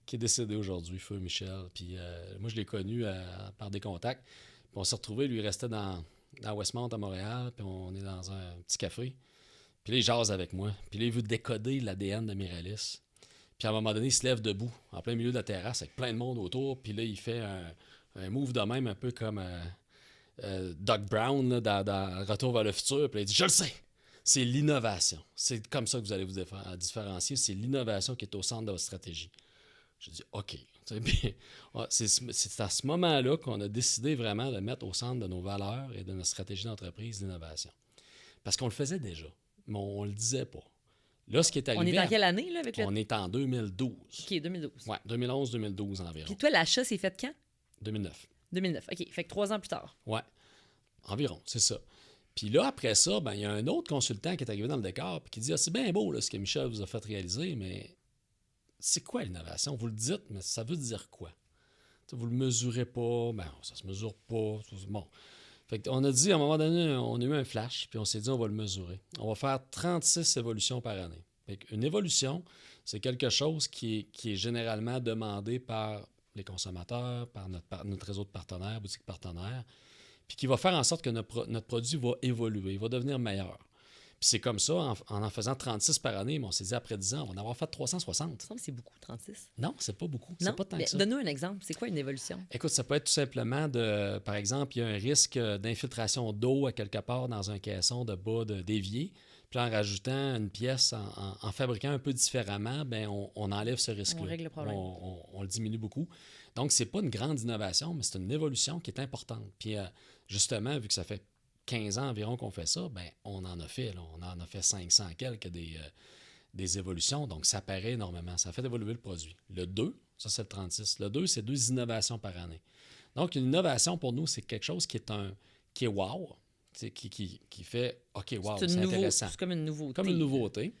qui est décédé aujourd'hui, feu Michel. Puis moi, je l'ai connu par des contacts. Puis on s'est retrouvés, lui, il restait dans Westmount à Montréal, puis on est dans un petit café. Puis là, il jase avec moi. Puis là, il veut décoder l'ADN de Miralis. Puis à un moment donné, il se lève debout, en plein milieu de la terrasse, avec plein de monde autour. Puis là, il fait un move de même, un peu comme Doc Brown là, dans Retour vers le futur. Puis là, il dit « Je le sais! C'est l'innovation. C'est comme ça que vous allez vous différencier. C'est l'innovation qui est au centre de votre stratégie. » Je dis « OK. » C'est à ce moment-là qu'on a décidé vraiment de mettre au centre de nos valeurs et de notre stratégie d'entreprise l'innovation. Parce qu'on le faisait déjà, mais on ne le disait pas. Là, ce qui est arrivé... On est dans quelle année, là? On est en 2012. OK, 2012. Oui, 2011-2012 environ. Puis toi, l'achat s'est fait quand? 2009. 2009. OK, fait que 3 ans plus tard. Oui, environ, c'est ça. Puis là, après ça, il y a un autre consultant qui est arrivé dans le décor et qui dit « Ah, c'est bien beau là, ce que Michel vous a fait réaliser, mais c'est quoi l'innovation? Vous le dites, mais ça veut dire quoi? Vous le mesurez pas, ça se mesure pas. Bon. Fait qu'on a dit, à un moment donné, on a eu un flash, puis on s'est dit, on va le mesurer. On va faire 36 évolutions par année. Fait qu'une évolution, c'est quelque chose qui est généralement demandé par les consommateurs, par notre réseau de partenaires, boutiques partenaires, puis qui va faire en sorte que notre produit va évoluer, il va devenir meilleur. Puis c'est comme ça, en faisant 36 par année, mais on s'est dit, après 10 ans, on va en avoir fait 360. Il me semble que c'est beaucoup, 36. Non, c'est pas beaucoup. Non, c'est pas tant que ça. Donne-nous un exemple. C'est quoi une évolution? Écoute, ça peut être tout simplement par exemple, il y a un risque d'infiltration d'eau à quelque part dans un caisson de bas d'évier. Puis en rajoutant une pièce, en fabriquant un peu différemment, on enlève ce risque-là. On règle le problème. On le diminue beaucoup. Donc, c'est pas une grande innovation, mais c'est une évolution qui est importante. Puis justement, vu que ça fait 15 ans environ qu'on fait ça, on en a fait. Là, on en a fait 500 quelques des évolutions. Donc, ça paraît énormément. Ça fait évoluer le produit. Le 2, ça, c'est le 36. Le 2, c'est 2 innovations par année. Donc, une innovation, pour nous, c'est quelque chose qui est wow, qui fait « OK, wow, c'est intéressant. » C'est comme une nouveauté. Comme une nouveauté.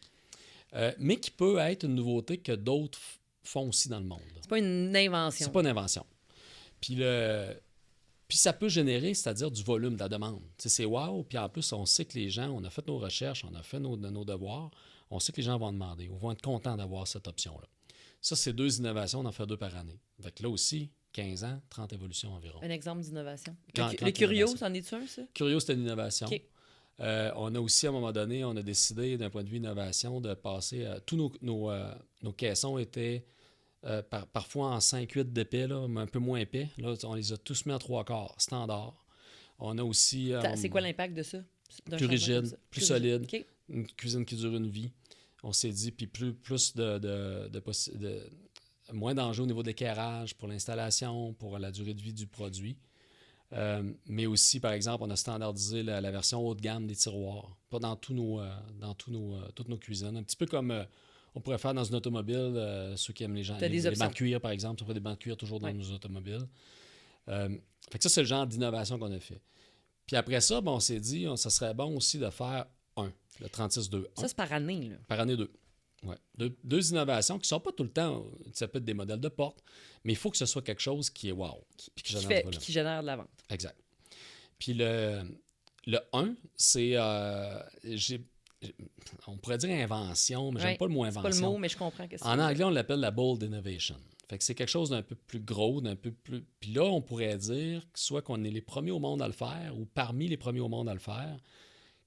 Mais qui peut être une nouveauté que d'autres font aussi dans le monde. C'est pas une invention. C'est pas une invention. Puis ça peut générer, c'est-à-dire du volume, de la demande. C'est wow, puis en plus, on sait que les gens, on a fait nos recherches, on a fait nos devoirs, on sait que les gens vont demander ou vont être contents d'avoir cette option-là. Ça, c'est 2 innovations, on en fait 2 par année. Donc là aussi, 15 ans, 30 évolutions environ. Un exemple d'innovation. Le Curio, c'en est-tu un, ça? Curio, c'était une innovation. Okay. On a aussi, à un moment donné, on a décidé, d'un point de vue innovation, de passer... tous nos caissons étaient parfois en 5-8 d'épais, là, mais un peu moins épais. Là, on les a tous mis en 3/4, standard. On a aussi... c'est quoi l'impact de ça? Plus rigide, plus solide, okay. Une cuisine qui dure une vie. On s'est dit, puis plus moins d'enjeux au niveau de l'éclairage, pour l'installation, pour la durée de vie du produit. Mais aussi, par exemple, on a standardisé la version haut de gamme des tiroirs, pas dans toutes nos cuisines. Un petit peu comme on pourrait faire dans une automobile, ceux qui aiment les bancs de cuir, par exemple. On fait des bancs de cuir toujours dans nos automobiles. Fait que ça, c'est le genre d'innovation qu'on a fait. Puis après ça, on s'est dit, ça serait bon aussi de faire le 36-2. Ça, c'est par année, là. Par année 2. Ouais. Deux innovations qui ne sont pas tout le temps, ça peut être des modèles de porte, mais il faut que ce soit quelque chose qui est wow. Qui génère de la vente. Exact. Puis le 1, c'est, on pourrait dire invention, mais j'aime pas le mot invention. C'est pas le mot, mais je comprends que c'est. En anglais, on l'appelle la bold innovation. Fait que c'est quelque chose d'un peu plus gros, d'un peu plus... Puis là, on pourrait dire soit qu'on est les premiers au monde à le faire, ou parmi les premiers au monde à le faire,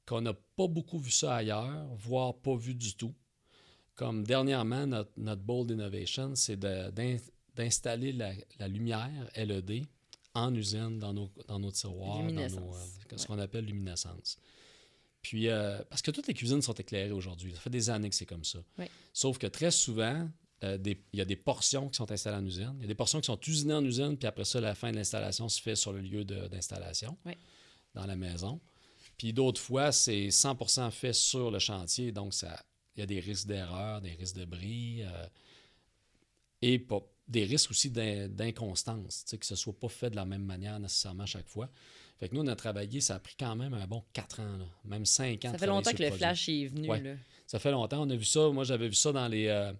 qu'on n'a pas beaucoup vu ça ailleurs, voire pas vu du tout. Comme dernièrement, notre Bold Innovation, c'est d'installer la lumière LED en usine dans nos tiroirs, ce qu'on appelle luminescence. Puis, parce que toutes les cuisines sont éclairées aujourd'hui. Ça fait des années que c'est comme ça. Oui. Sauf que très souvent, il y a des portions qui sont installées en usine. Il y a des portions qui sont usinées en usine, puis après ça, la fin de l'installation se fait sur le lieu d'installation, Oui. dans la maison. Puis d'autres fois, c'est 100% fait sur le chantier. Donc, il y a des risques d'erreur, des risques de bris et des risques aussi d'inconstance, que ce ne soit pas fait de la même manière nécessairement chaque fois. Fait que nous, on a travaillé, ça a pris quand même un bon 4 ans, là, même 5 ans. Ça fait longtemps que le flash est venu. Ouais. Là. Ça fait longtemps. On a vu ça. Moi, j'avais vu ça dans les...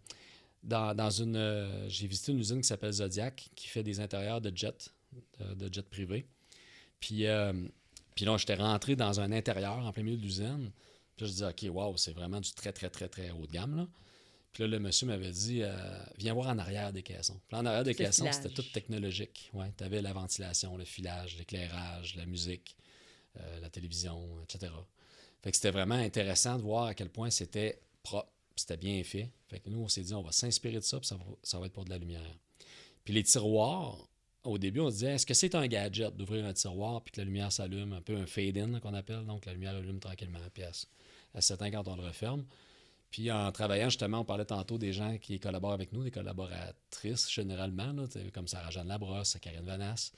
dans une... j'ai visité une usine qui s'appelle Zodiac, qui fait des intérieurs de jets privés. Puis là, j'étais rentré dans un intérieur en plein milieu de l'usine. Puis là, je disais, OK, wow, c'est vraiment du très, très, très, très haut de gamme, là. Puis là, le monsieur m'avait dit, viens voir en arrière des caissons. Puis là, en arrière des caissons, c'était tout technologique. Ouais, tu avais la ventilation, le filage, l'éclairage, la musique, la télévision, etc. Fait que c'était vraiment intéressant de voir à quel point c'était propre, c'était bien fait. Fait que nous, on s'est dit, on va s'inspirer de ça, puis ça va être pour de la lumière. Puis les tiroirs, au début, on se disait, est-ce que c'est un gadget d'ouvrir un tiroir puis que la lumière s'allume, un peu un fade-in qu'on appelle, donc la lumière allume tranquillement, puis elle s'éteint quand on le referme. Puis en travaillant, justement, on parlait tantôt des gens qui collaborent avec nous, des collaboratrices généralement, là, comme Sarah-Jeanne Labrosse, Karine Vanasse.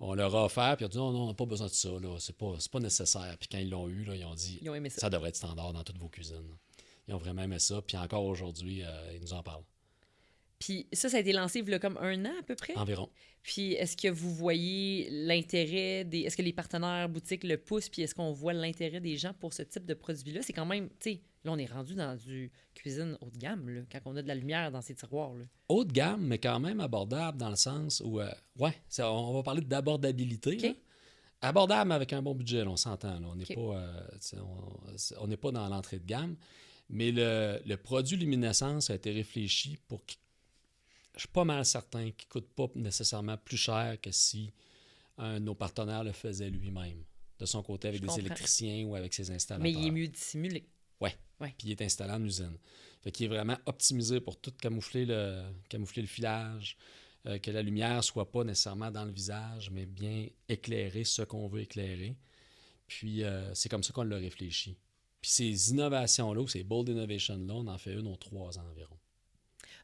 On leur a offert, puis ils ont dit non, on n'a pas besoin de ça, là, c'est pas nécessaire. Puis quand ils l'ont eu, là, ils ont dit Ils ont aimé ça. Ça devrait être standard dans toutes vos cuisines. Ils ont vraiment aimé ça, puis encore aujourd'hui, ils nous en parlent. Puis ça a été lancé il y a comme 1 an à peu près. Environ. Puis est-ce que vous voyez l'intérêt des... Est-ce que les partenaires boutiques le poussent? Puis est-ce qu'on voit l'intérêt des gens pour ce type de produit-là? C'est quand même, tu sais, là, on est rendu dans du cuisine haut de gamme, là, quand on a de la lumière dans ces tiroirs. Là. Haut de gamme, mais quand même abordable dans le sens où, on va parler d'abordabilité. OK. Là. Abordable avec un bon budget, là, on s'entend. Là. On n'est OK. pas, on n'est pas dans l'entrée de gamme. Mais le produit luminescence a été réfléchi pour qu'il... Je suis pas mal certain qu'il ne coûte pas nécessairement plus cher que si un de nos partenaires le faisait lui-même, de son côté avec des électriciens ou avec ses installateurs. Mais il est mieux dissimulé. Oui. Ouais. Puis il est installé en usine. Fait qu'il est vraiment optimisé pour tout camoufler le filage, que la lumière ne soit pas nécessairement dans le visage, mais bien éclairer ce qu'on veut éclairer. Puis c'est comme ça qu'on l'a réfléchi. Puis ces innovations-là, ou ces bold innovations-là, on en fait une aux 3 ans environ.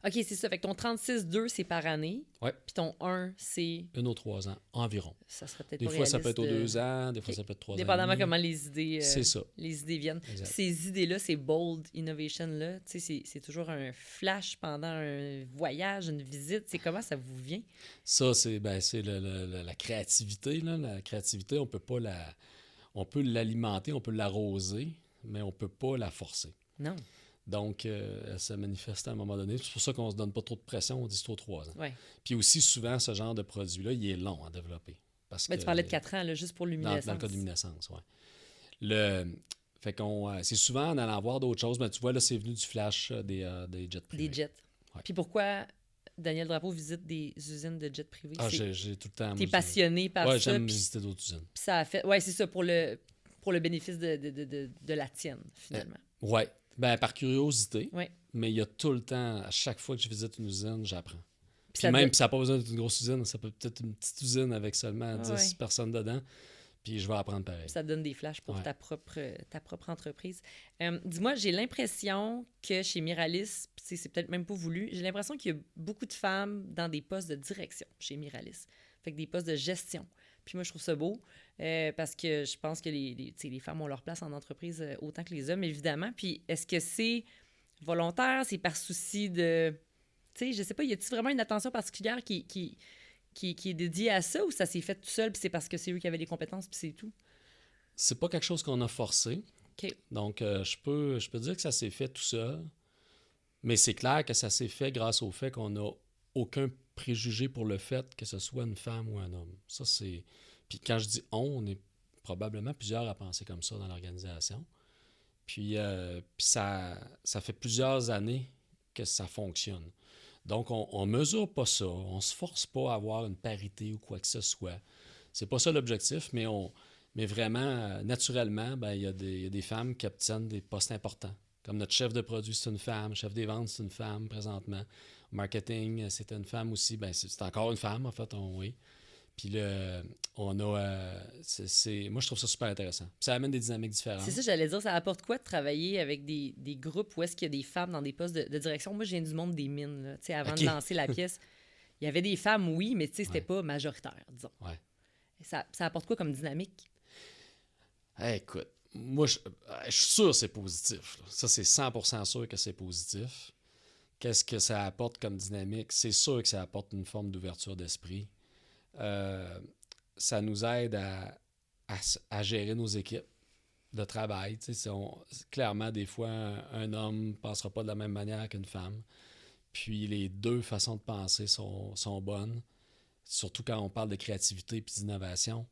OK, c'est ça. Fait que ton 36,2, c'est par année. Oui. Puis ton 1, c'est... Une aux 3 ans environ. Ça serait peut-être Des pas fois, ça peut réaliste être aux 2 ans, des fois, ça peut être 3 ans. Dépendamment comment les idées, c'est ça. Les idées viennent. Exact. Ces idées-là, ces bold innovations-là, tu sais, c'est toujours un flash pendant un voyage, une visite. C'est comment ça vous vient? Ça, c'est la créativité. Là. La créativité, on peut l'alimenter, on peut l'arroser, mais on ne peut pas la forcer. Non. Donc, elle se manifeste à un moment donné. C'est pour ça qu'on ne se donne pas trop de pression, on dit c'est aux 3 ans. Ouais. Puis aussi, souvent, ce genre de produit-là, il est long à développer. Parce que, tu parlais de 4 ans, là, juste pour luminescence. Dans le cas de luminescence, oui. Fait qu'on, c'est souvent en allant voir d'autres choses. Mais tu vois, là, c'est venu du flash des jets privés. Des jets. Ouais. Puis pourquoi Daniel Drapeau visite des usines de jets privés? J'ai tout le temps... T'es passionné par ça. Oui, j'aime visiter d'autres usines. Puis ça a fait... Oui, c'est ça, pour le bénéfice de la tienne, finalement. Oui. Ben, par curiosité, ouais. Mais il y a tout le temps, à chaque fois que je visite une usine, j'apprends. Puis ça même, ça n'a pas besoin d'être une grosse usine, ça peut être une petite usine avec seulement 10 ouais. personnes dedans, puis je vais apprendre pareil. Ça te donne des flashs pour ouais. ta propre entreprise. Dis-moi, j'ai l'impression que chez Miralis, c'est peut-être même pas voulu, j'ai l'impression qu'il y a beaucoup de femmes dans des postes de direction chez Miralis. Fait que des postes de gestion. Puis moi, je trouve ça beau parce que je pense que les femmes ont leur place en entreprise autant que les hommes, évidemment. Puis est-ce que c'est volontaire? C'est par souci de... Tu sais, je sais pas, y a-t-il vraiment une attention particulière qui est dédiée à ça ou ça s'est fait tout seul puis c'est parce que c'est eux qui avaient les compétences puis c'est tout? C'est pas quelque chose qu'on a forcé. Okay. Donc, je peux dire que ça s'est fait tout seul, mais c'est clair que ça s'est fait grâce au fait qu'on n'a aucun préjugé pour le fait que ce soit une femme ou un homme. Ça, c'est... Puis quand je dis « on est probablement plusieurs à penser comme ça dans l'organisation. Puis ça fait plusieurs années que ça fonctionne. Donc, on mesure pas ça. On se force pas à avoir une parité ou quoi que ce soit. C'est pas ça l'objectif, mais vraiment, naturellement, il y a des femmes qui obtiennent des postes importants. Comme notre chef de produit, c'est une femme. Chef des ventes, c'est une femme présentement. Marketing, c'est une femme aussi. C'est encore une femme, en fait, oui. Puis on a... moi, je trouve ça super intéressant. Puis ça amène des dynamiques différentes. C'est ça, j'allais dire, ça apporte quoi de travailler avec des groupes où est-ce qu'il y a des femmes dans des postes de direction? Moi, je viens du monde des mines, là. Tu sais, avant de lancer la pièce, il y avait des femmes, oui, mais tu sais, c'était pas majoritaire, disons. Ouais. Ça apporte quoi comme dynamique? Hey, écoute, moi, je suis sûr que c'est positif. Là. Ça, c'est 100% sûr que c'est positif. Qu'est-ce que ça apporte comme dynamique? C'est sûr que ça apporte une forme d'ouverture d'esprit. Ça nous aide à gérer nos équipes de travail. Clairement, des fois, un homme ne pensera pas de la même manière qu'une femme. Puis les deux façons de penser sont bonnes. Surtout quand on parle de créativité et d'innovation.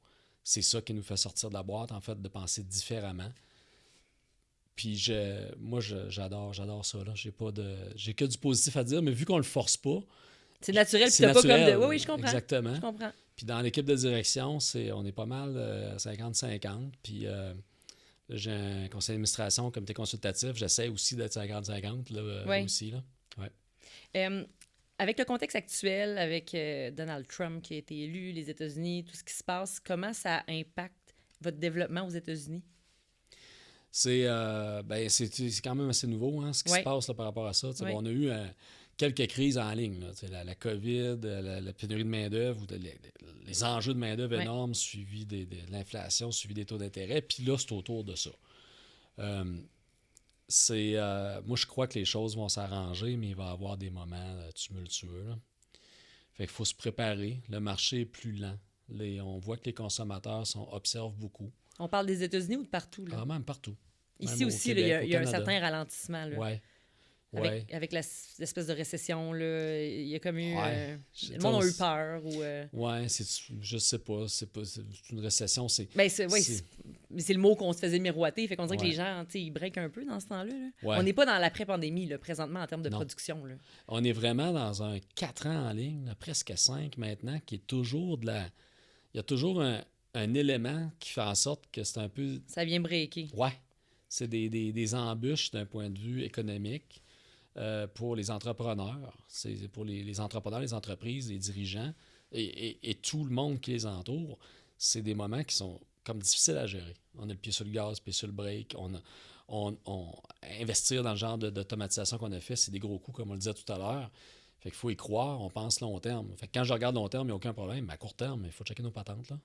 C'est ça qui nous fait sortir de la boîte, en fait, de penser différemment. Puis j'adore ça. Là. J'ai que du positif à dire, mais vu qu'on le force pas... C'est naturel, puis c'est t'as pas comme naturel. de... Oui, je comprends. Exactement. Je comprends. Puis dans l'équipe de direction, on est pas mal 50-50. Puis j'ai un conseil d'administration, comité consultatif. J'essaie aussi d'être 50-50 là aussi. Là. Ouais. Avec le contexte actuel, avec Donald Trump qui a été élu, les États-Unis, tout ce qui se passe, comment ça impacte votre développement aux États-Unis? C'est quand même assez nouveau, hein, ce qui se passe là, par rapport à ça. Bon, on a eu quelques crises en ligne. Là, la COVID, la pénurie de main-d'œuvre, les enjeux de main-d'œuvre énormes, suivis de l'inflation, suivis des taux d'intérêt. Puis là, c'est autour de ça. Moi, je crois que les choses vont s'arranger, mais il va y avoir des moments tumultueux. Là. Fait qu'il faut se préparer. Le marché est plus lent. On voit que les consommateurs observent beaucoup. On parle des États-Unis ou de partout? Là? Ah, même partout. Ici même aussi, Québec, il y a un certain ralentissement. Oui. Avec l'espèce de récession, là, il y a comme eu... le monde a eu peur. Oui, je sais pas. C'est une récession. Mais c'est le mot qu'on se faisait miroiter. Fait qu'on dirait que les gens, ils breakent un peu dans ce temps-là. Là. Ouais. On n'est pas dans l'après-pandémie, là, présentement, en termes de production. Là. On est vraiment dans un 4 ans en ligne, là, presque 5 maintenant, qui est toujours il y a toujours un élément qui fait en sorte que c'est un peu... Ça vient breaker. Ouais. C'est des embûches d'un point de vue économique pour les entrepreneurs. C'est pour les entrepreneurs, les entreprises, les dirigeants et tout le monde qui les entoure. C'est des moments qui sont comme difficiles à gérer. On a le pied sur le gaz, le pied sur le break. Investir dans le genre d'automatisation qu'on a fait, c'est des gros coups, comme on le disait tout à l'heure. Fait qu'il faut y croire, on pense long terme. Fait que quand je regarde long terme, il n'y a aucun problème. Mais à court terme, il faut checker nos patentes. Là.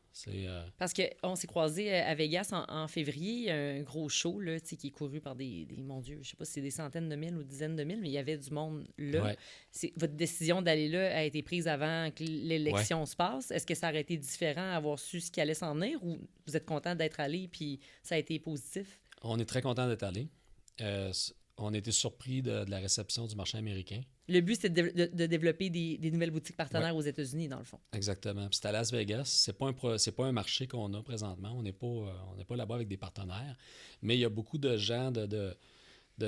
Parce qu'on s'est croisés à Vegas en février, un gros show là, qui est couru par mon Dieu, je sais pas si c'est des centaines de mille ou dizaines de mille, mais il y avait du monde là. Ouais. Votre décision d'aller là a été prise avant que l'élection se passe. Est-ce que ça aurait été différent avoir su ce qui allait s'en venir ou vous êtes content d'être allé puis ça a été positif? On est très content d'être allé. On a été surpris de la réception du marché américain. Le but, c'est de développer des nouvelles boutiques partenaires aux États-Unis, dans le fond. Exactement. Puis c'est à Las Vegas. C'est pas un marché qu'on a présentement. On n'est pas là-bas avec des partenaires. Mais il y a beaucoup de gens, de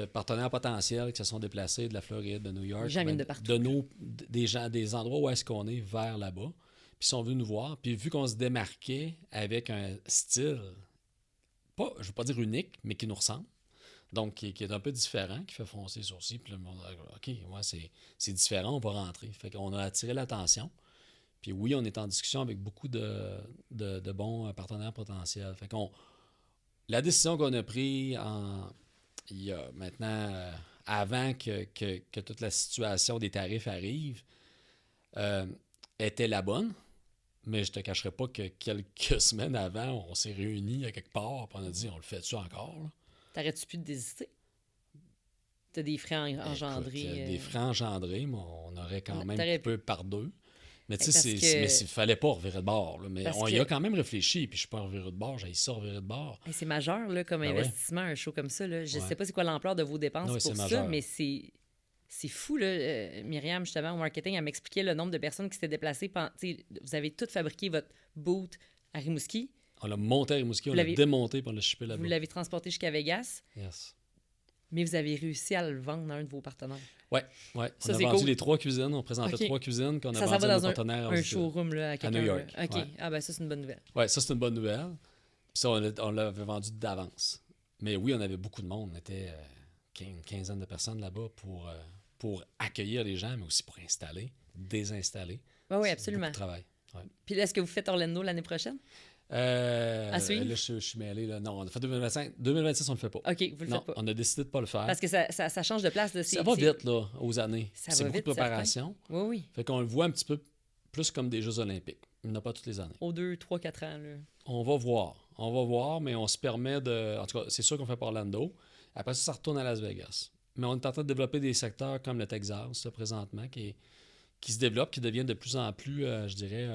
partenaires potentiels qui se sont déplacés de la Floride, de New York. Les gens viennent de partout. Des endroits où est-ce qu'on est vers là-bas. Puis ils sont venus nous voir. Puis vu qu'on se démarquait avec un style, je ne veux pas dire unique, mais qui nous ressemble. Donc, qui est un peu différent, qui fait froncer les sourcils. Puis le monde OK, c'est différent, on va rentrer. Fait qu'on a attiré l'attention. Puis oui, on est en discussion avec beaucoup de bons partenaires potentiels. Fait qu'on... La décision qu'on a prise il y a maintenant, avant que toute la situation des tarifs arrive, était la bonne. Mais je te cacherai pas que quelques semaines avant, on s'est réunis à quelque part, puis on a dit, on le fait-tu encore, là? T'aurais-tu pu te désister? T'as des frais engendrés. Écoute, des frais engendrés, mais on aurait quand même coupé par deux. Mais tu sais, il fallait pas revirer de bord. Là, mais on y a quand même réfléchi, puis je suis pas reviré de bord, j'ai ça revirer de bord. C'est majeur là, comme investissement, un show comme ça. Là. Je sais pas c'est quoi l'ampleur de vos dépenses pour ça, majeur. Mais c'est fou. Là. Myriam, justement, au marketing, elle m'expliquait le nombre de personnes qui s'étaient déplacées. Vous avez tout fabriqué votre boot à Rimouski. On l'a monté à Rimouski, on l'a démonté pour le shipper là-bas. Vous l'avez transporté jusqu'à Vegas. Yes. Mais vous avez réussi à le vendre à un de vos partenaires. Oui. On a vendu les 3 cuisines. On présentait 3 cuisines qu'on a vendues à nos partenaires. Un showroom là, à New York. OK. Ouais. Ah ben ça, c'est une bonne nouvelle. Oui, ça, c'est une bonne nouvelle. Puis ça, on l'avait vendu d'avance. Mais oui, on avait beaucoup de monde. On était une quinzaine de personnes là-bas pour accueillir les gens, mais aussi pour installer, désinstaller. Oui, absolument. C'est beaucoup de travail. Ouais. Puis là, est-ce que vous faites Orlando l'année prochaine? À suivre? Là, je suis mêlé. Là. Non, on a fait 2025. 2026, on le fait pas. OK, vous le Non, faites pas. on a décidé de pas le faire. Parce que ça change de place. Là, Ça va vite, là, aux années. Ça C'est va beaucoup vite, de préparation. Oui, oui. Fait qu'on le voit un petit peu plus comme des Jeux olympiques. Il n'y en a pas toutes les années. Aux 2, 3, 4 ans. Là. On va voir. On va voir, mais on se permet de... En tout cas, c'est sûr qu'on fait pas Orlando. Après ça retourne à Las Vegas. Mais on est en train de développer des secteurs comme le Texas, là, présentement, qui se développent, qui deviennent de plus en plus, je dirais,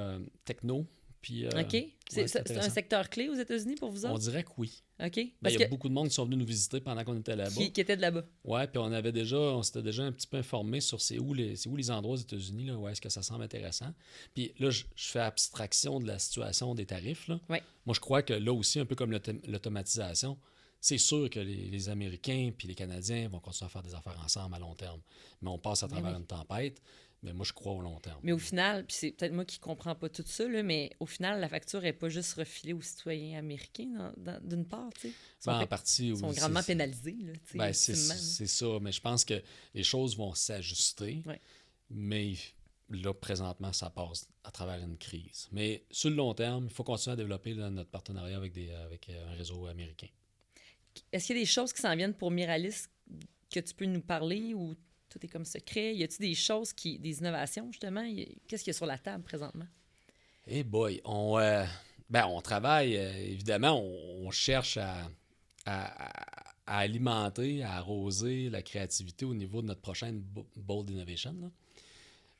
techno. Puis, OK. ouais, C'est un intéressant. secteur clé aux États-Unis pour vous On autres? dirait que oui. OK. Ben, Parce il y a que beaucoup de monde qui sont venus nous visiter pendant qu'on était là-bas. qui était de là-bas. Ouais, puis on s'était déjà un petit peu informé sur c'est où les endroits aux États-Unis, là, où est-ce que ça semble intéressant. Puis là, je fais abstraction de la situation des tarifs. Là. Ouais. Moi, je crois que là aussi, un peu comme l'automatisation, c'est sûr que les Américains puis les Canadiens vont continuer à faire des affaires ensemble à long terme. Mais on passe à travers oui. une tempête. Mais moi, je crois au long terme. Mais au final, puis c'est peut-être moi qui ne comprends pas tout ça, là, mais au final, la facture n'est pas juste refilée aux citoyens américains, d'une part, tu sais. Ben, en partie, Ils sont oui, grandement pénalisés, là, tu sais, ben, ultimement, là. c'est ça. Mais je pense que les choses vont s'ajuster. Ouais. Mais là, présentement, ça passe à travers une crise. Mais sur le long terme, il faut continuer à développer là, notre partenariat avec un réseau américain. Est-ce qu'il y a des choses qui s'en viennent pour Miralis que tu peux nous parler ou tout est comme secret? Y a-t-il des choses, des innovations, justement? Qu'est-ce qu'il y a sur la table présentement? Eh boy, on travaille, évidemment, on cherche à alimenter, à arroser la créativité au niveau de notre prochaine Bold Innovation.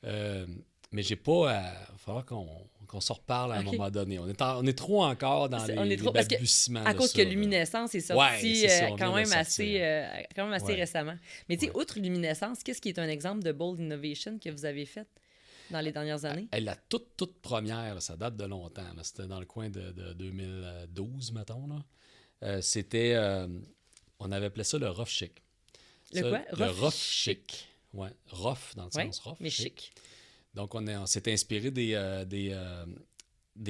Là. Mais j'ai pas. Il va falloir qu'on se reparle à un moment donné. On est trop encore dans les balbutiements. À cause que Luminescence est sorti quand même assez Ouais. récemment. Mais tu sais, outre Luminescence, qu'est-ce qui est un exemple de Bold Innovation que vous avez fait dans les dernières années? La toute première, là, ça date de longtemps. Là. C'était dans le coin de 2012, mettons. Là. C'était. On avait appelé ça le rough chic. Le rough chic. Ouais, rough dans le sens rough. Mais chic. Donc, on s'est inspiré des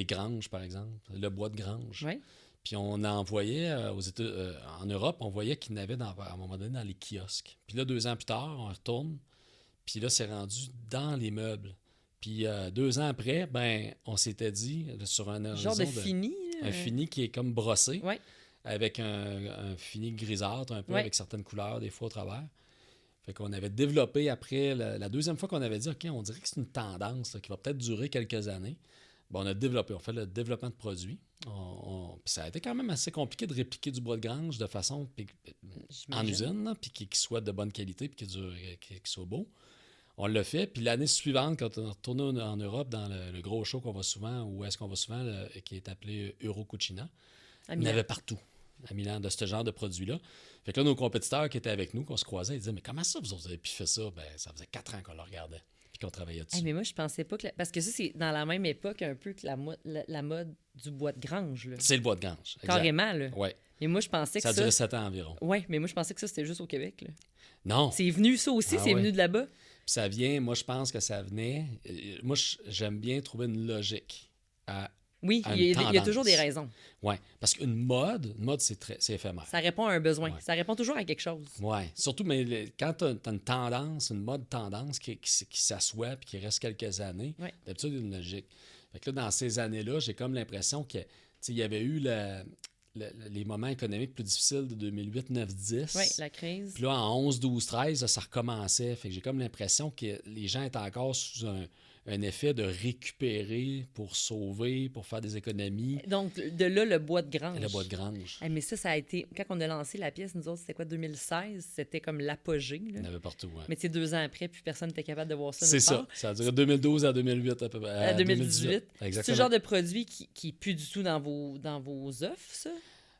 granges, par exemple, le bois de grange. Ouais. Puis on envoyait en Europe, on voyait qu'il y en avait à un moment donné dans les kiosques. Puis là, 2 ans plus tard, on retourne. Puis là, c'est rendu dans les meubles. Puis 2 ans après, ben, on s'était dit, sur un genre de fini. Un fini qui est comme brossé, Ouais. avec un fini grisâtre, un peu, Ouais. avec certaines couleurs, des fois au travers. Fait qu'on avait développé après, la deuxième fois qu'on avait dit, OK, on dirait que c'est une tendance là, qui va peut-être durer quelques années. Bon, on a développé, on fait le développement de produits. Puis ça a été quand même assez compliqué de répliquer du bois de grange de façon en usine, là, puis qui soit de bonne qualité, puis qui soit beau. On l'a fait, puis l'année suivante, quand on est retourné en Europe, dans le gros show qu'on va souvent, où est-ce qu'on va souvent, qui est appelé Eurocucina, il y en avait partout à Milan de ce genre de produits-là. Fait que là, nos compétiteurs qui étaient avec nous, qu'on se croisait, ils disaient « Mais comment ça, vous avez pu faire ça? » Ben, ça faisait 4 ans qu'on le regardait puis qu'on travaillait dessus. Mais moi, je pensais pas que... Parce que ça, c'est dans la même époque un peu que la mode du bois de grange. Là. C'est le bois de grange. Exact. Carrément, là. Oui. Et moi, je pensais que ça a duré 7 ans environ. Oui, mais moi, je pensais que ça, c'était juste au Québec. Là. Non. C'est venu, ça aussi, c'est venu de là-bas. Puis ça vient, moi, je pense que ça venait... Moi, j'aime bien trouver une logique à... Oui, il y a toujours des raisons. Oui, parce qu'une mode, c'est éphémère. Ça répond à un besoin. Ouais. Ça répond toujours à quelque chose. Oui, surtout, mais quand tu as une tendance, une mode tendance qui s'assoit et qui reste quelques années, d'habitude, il y a une logique. Fait que là, dans ces années-là, j'ai comme l'impression que il y avait eu les moments économiques plus difficiles de 2008, 9, 10. Oui, la crise. Puis là, en 11, 12, 13, là, ça recommençait. Fait que j'ai comme l'impression que les gens étaient encore sous un effet de récupérer pour sauver, pour faire des économies. Donc, de là, le bois de grange. Le bois de grange. Mais ça a été... Quand on a lancé la pièce, nous autres, c'était quoi, 2016? C'était comme l'apogée. Là. Il y en avait partout, oui. Mais 2 ans après, plus personne n'était capable de voir ça. C'est ça. Ça a duré 2012 à 2008 à peu près. À 2018. Exactement. C'est le genre de produit qui n'est plus du tout dans vos offres, ça?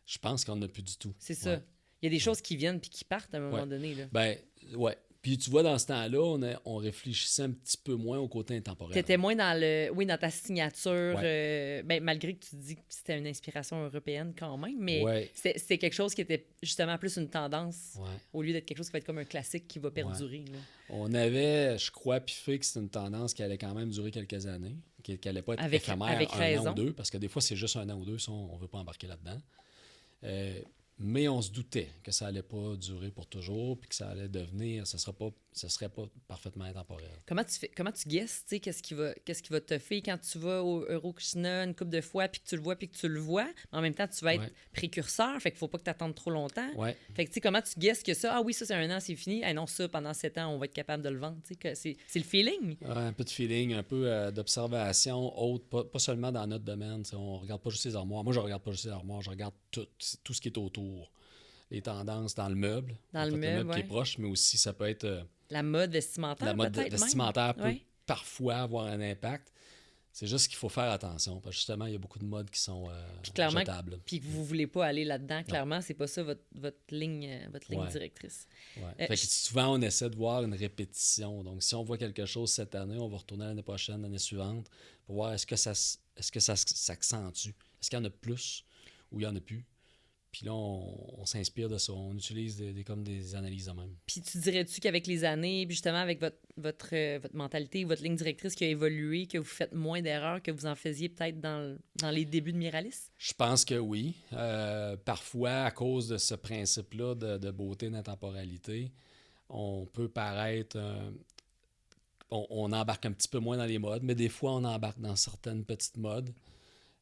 Je pense qu'on n'a plus du tout. C'est ça. Il y a des choses qui viennent puis qui partent à un moment donné. Là. Ben, ouais. Puis tu vois, dans ce temps-là, on réfléchissait un petit peu moins au côté intemporel. Tu étais moins dans ta signature, malgré que tu dis que c'était une inspiration européenne quand même, mais c'est quelque chose qui était justement plus une tendance au lieu d'être quelque chose qui va être comme un classique qui va perdurer. Là. On avait, je crois, piffé que c'était une tendance qui allait quand même durer quelques années, qui n'allait pas être éphémère avec un raison. an ou deux, parce que des fois, c'est juste un an ou deux, ça, on ne veut pas embarquer là-dedans. Mais on se doutait que ça allait pas durer pour toujours, puis que ça allait devenir, ça serait pas parfaitement intemporel. Comment tu guesses, tu sais, qu'est-ce qui va te faire quand tu vas au Eurocuisine une couple de fois, puis que tu le vois, puis que tu le vois. Mais en même temps, tu vas être précurseur, fait qu'il faut pas que tu attendes trop longtemps. Ouais. Fait que, tu sais, comment tu guesses que ça, ah oui, ça, c'est 1 an, c'est fini. Ah non, ça, pendant 7 ans, on va être capable de le vendre. Tu sais, que c'est le feeling. Un peu de feeling, un peu d'observation haute, pas seulement dans notre domaine. On regarde pas juste les armoires. Moi, je regarde pas juste les armoires, je regarde tout ce qui est autour. Les tendances dans le meuble. Dans le meuble, qui est proche, mais aussi ça peut être... la mode vestimentaire, la mode peut-être vestimentaire même. peut parfois avoir un impact. C'est juste qu'il faut faire attention, parce que justement, il y a beaucoup de modes qui sont jetables. Puis que vous ne voulez pas aller là-dedans, clairement, c'est pas ça votre ligne directrice. Ouais. Fait que souvent, on essaie de voir une répétition. Donc, si on voit quelque chose cette année, on va retourner l'année prochaine, l'année suivante, pour voir est-ce que ça s'accentue. Est-ce qu'il y en a plus ou il n'y en a plus? Puis là, on s'inspire de ça. On utilise comme des analyses de même. Puis tu dirais-tu qu'avec les années, puis justement avec votre mentalité, votre ligne directrice qui a évolué, que vous faites moins d'erreurs que vous en faisiez peut-être dans les débuts de Miralis? Je pense que oui. Parfois, à cause de ce principe-là de beauté, d'intemporalité, on peut paraître... on embarque un petit peu moins dans les modes, mais des fois, on embarque dans certaines petites modes.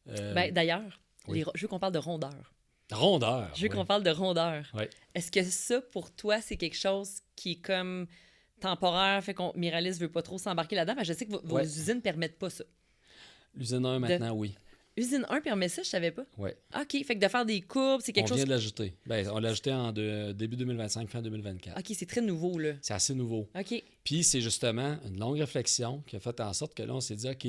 D'ailleurs, oui. je veux qu'on parle de rondeur. Rondeur. Je veux qu'on parle de rondeur. Oui. Est-ce que ça, pour toi, c'est quelque chose qui est comme temporaire, fait qu'on Miralis veut pas trop s'embarquer là-dedans? Parce que je sais que vos usines ne permettent pas ça. L'usine 1, maintenant, oui. Usine 1 permet ça, je savais pas. Oui. OK, fait que de faire des courbes, c'est quelque chose... On vient de l'ajouter. On l'a ajouté en début 2025, fin 2024. OK, c'est très nouveau, là. C'est assez nouveau. OK. Puis c'est justement une longue réflexion qui a fait en sorte que là, on s'est dit, OK,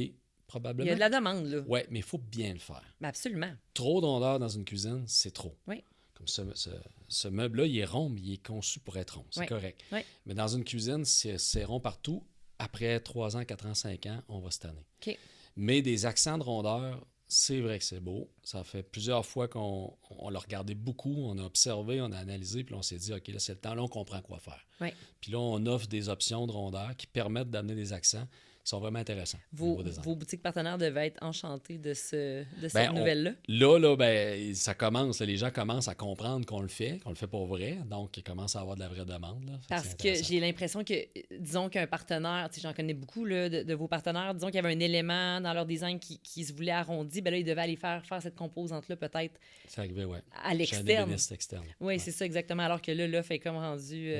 probablement... Il y a de la demande, là. Oui, mais il faut bien le faire. Ben absolument. Trop de rondeur dans une cuisine, c'est trop. Oui. Comme ce meuble-là, il est rond, mais il est conçu pour être rond. C'est correct. Oui. Mais dans une cuisine, c'est rond partout. Après 3 ans, 4 ans, 5 ans, on va se tanner. OK. Mais des accents de rondeur, c'est vrai que c'est beau. Ça fait plusieurs fois qu'on l'a regardé beaucoup, on a observé, on a analysé, puis on s'est dit, OK, là, c'est le temps, là, on comprend quoi faire. Oui. Puis là, on offre des options de rondeur qui permettent d'amener des accents qui sont vraiment intéressants. Vos boutiques partenaires devaient être enchantés de cette Ben, nouvelle-là. Là, ça commence. Les gens commencent à comprendre qu'on le fait pour vrai. Donc, ils commencent à avoir de la vraie demande. Là. Parce que j'ai l'impression que, disons qu'un partenaire, tu sais, j'en connais beaucoup là, de vos partenaires, disons qu'il y avait un élément dans leur design qui se voulait arrondi, ben là, ils devaient aller faire cette composante-là peut-être ça arrivait, ouais. à l'externe. Externe. Oui, c'est ça, exactement. Alors que là, l'offre est comme rendu...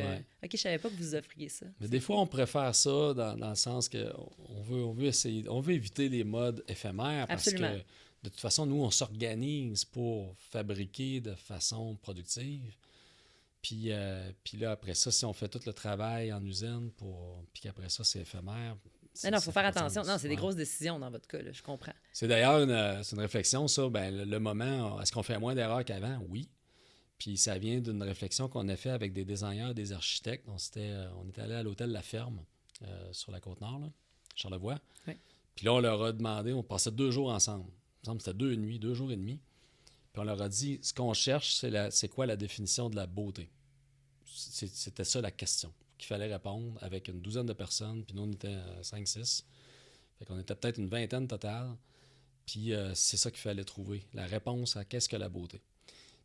OK, je savais pas que vous offriez ça. Mais des fois, on préfère ça dans le sens que on veut éviter les modes éphémères parce Absolument. que de toute façon, nous, on s'organise pour fabriquer de façon productive. Puis là, après ça, si on fait tout le travail en usine, puis qu'après ça, c'est éphémère... Mais non, il faut faire attention. Non, c'est des grosses décisions dans votre cas, là, je comprends. C'est d'ailleurs une réflexion, ça. Le moment, est-ce qu'on fait moins d'erreurs qu'avant? Oui. Puis ça vient d'une réflexion qu'on a fait avec des designers, des architectes. On est allé à l'hôtel La Ferme, sur la Côte-Nord, là, Charlevoix. Oui. Puis là, on leur a demandé, on passait 2 jours ensemble. Il me semble que c'était 2 nuits, 2 jours et demi. Puis on leur a dit, ce qu'on cherche, c'est quoi la définition de la beauté? C'était ça la question qu'il fallait répondre avec une douzaine de personnes. Puis nous, on était 5-6. Fait qu'on était peut-être une vingtaine totale. Puis c'est ça qu'il fallait trouver, la réponse à qu'est-ce que la beauté.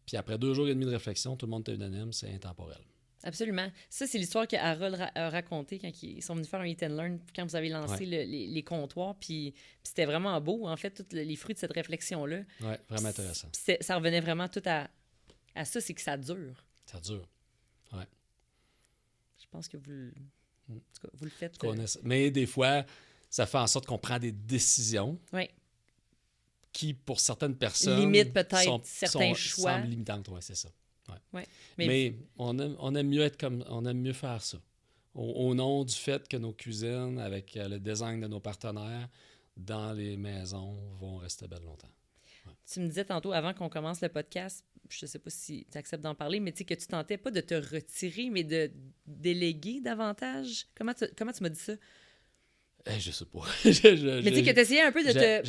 Puis après 2 jours et demi de réflexion, tout le monde était unanime, c'est intemporel. Absolument. Ça, c'est l'histoire que Harold a racontée quand ils sont venus faire un Eat and Learn, quand vous avez lancé les comptoirs. Puis c'était vraiment beau, en fait, tous les fruits de cette réflexion-là. Oui, vraiment intéressant. Puis ça revenait vraiment tout à ça, c'est que ça dure. Ça dure, oui. Je pense que vous le faites. Mais des fois, ça fait en sorte qu'on prend des décisions qui, pour certaines personnes, limite peut-être certains choix. Semblent limitantes, oui, c'est ça. Ouais. Mais on aime mieux on aime mieux faire ça. Au nom du fait que nos cuisines, avec le design de nos partenaires, dans les maisons, vont rester belles longtemps. Ouais. Tu me disais tantôt, avant qu'on commence le podcast, je ne sais pas si tu acceptes d'en parler, mais tu sais que tu tentais pas de te retirer, mais de déléguer davantage. Comment tu m'as dit ça? Je sais pas. Mais tu sais que tu essayais un peu de te...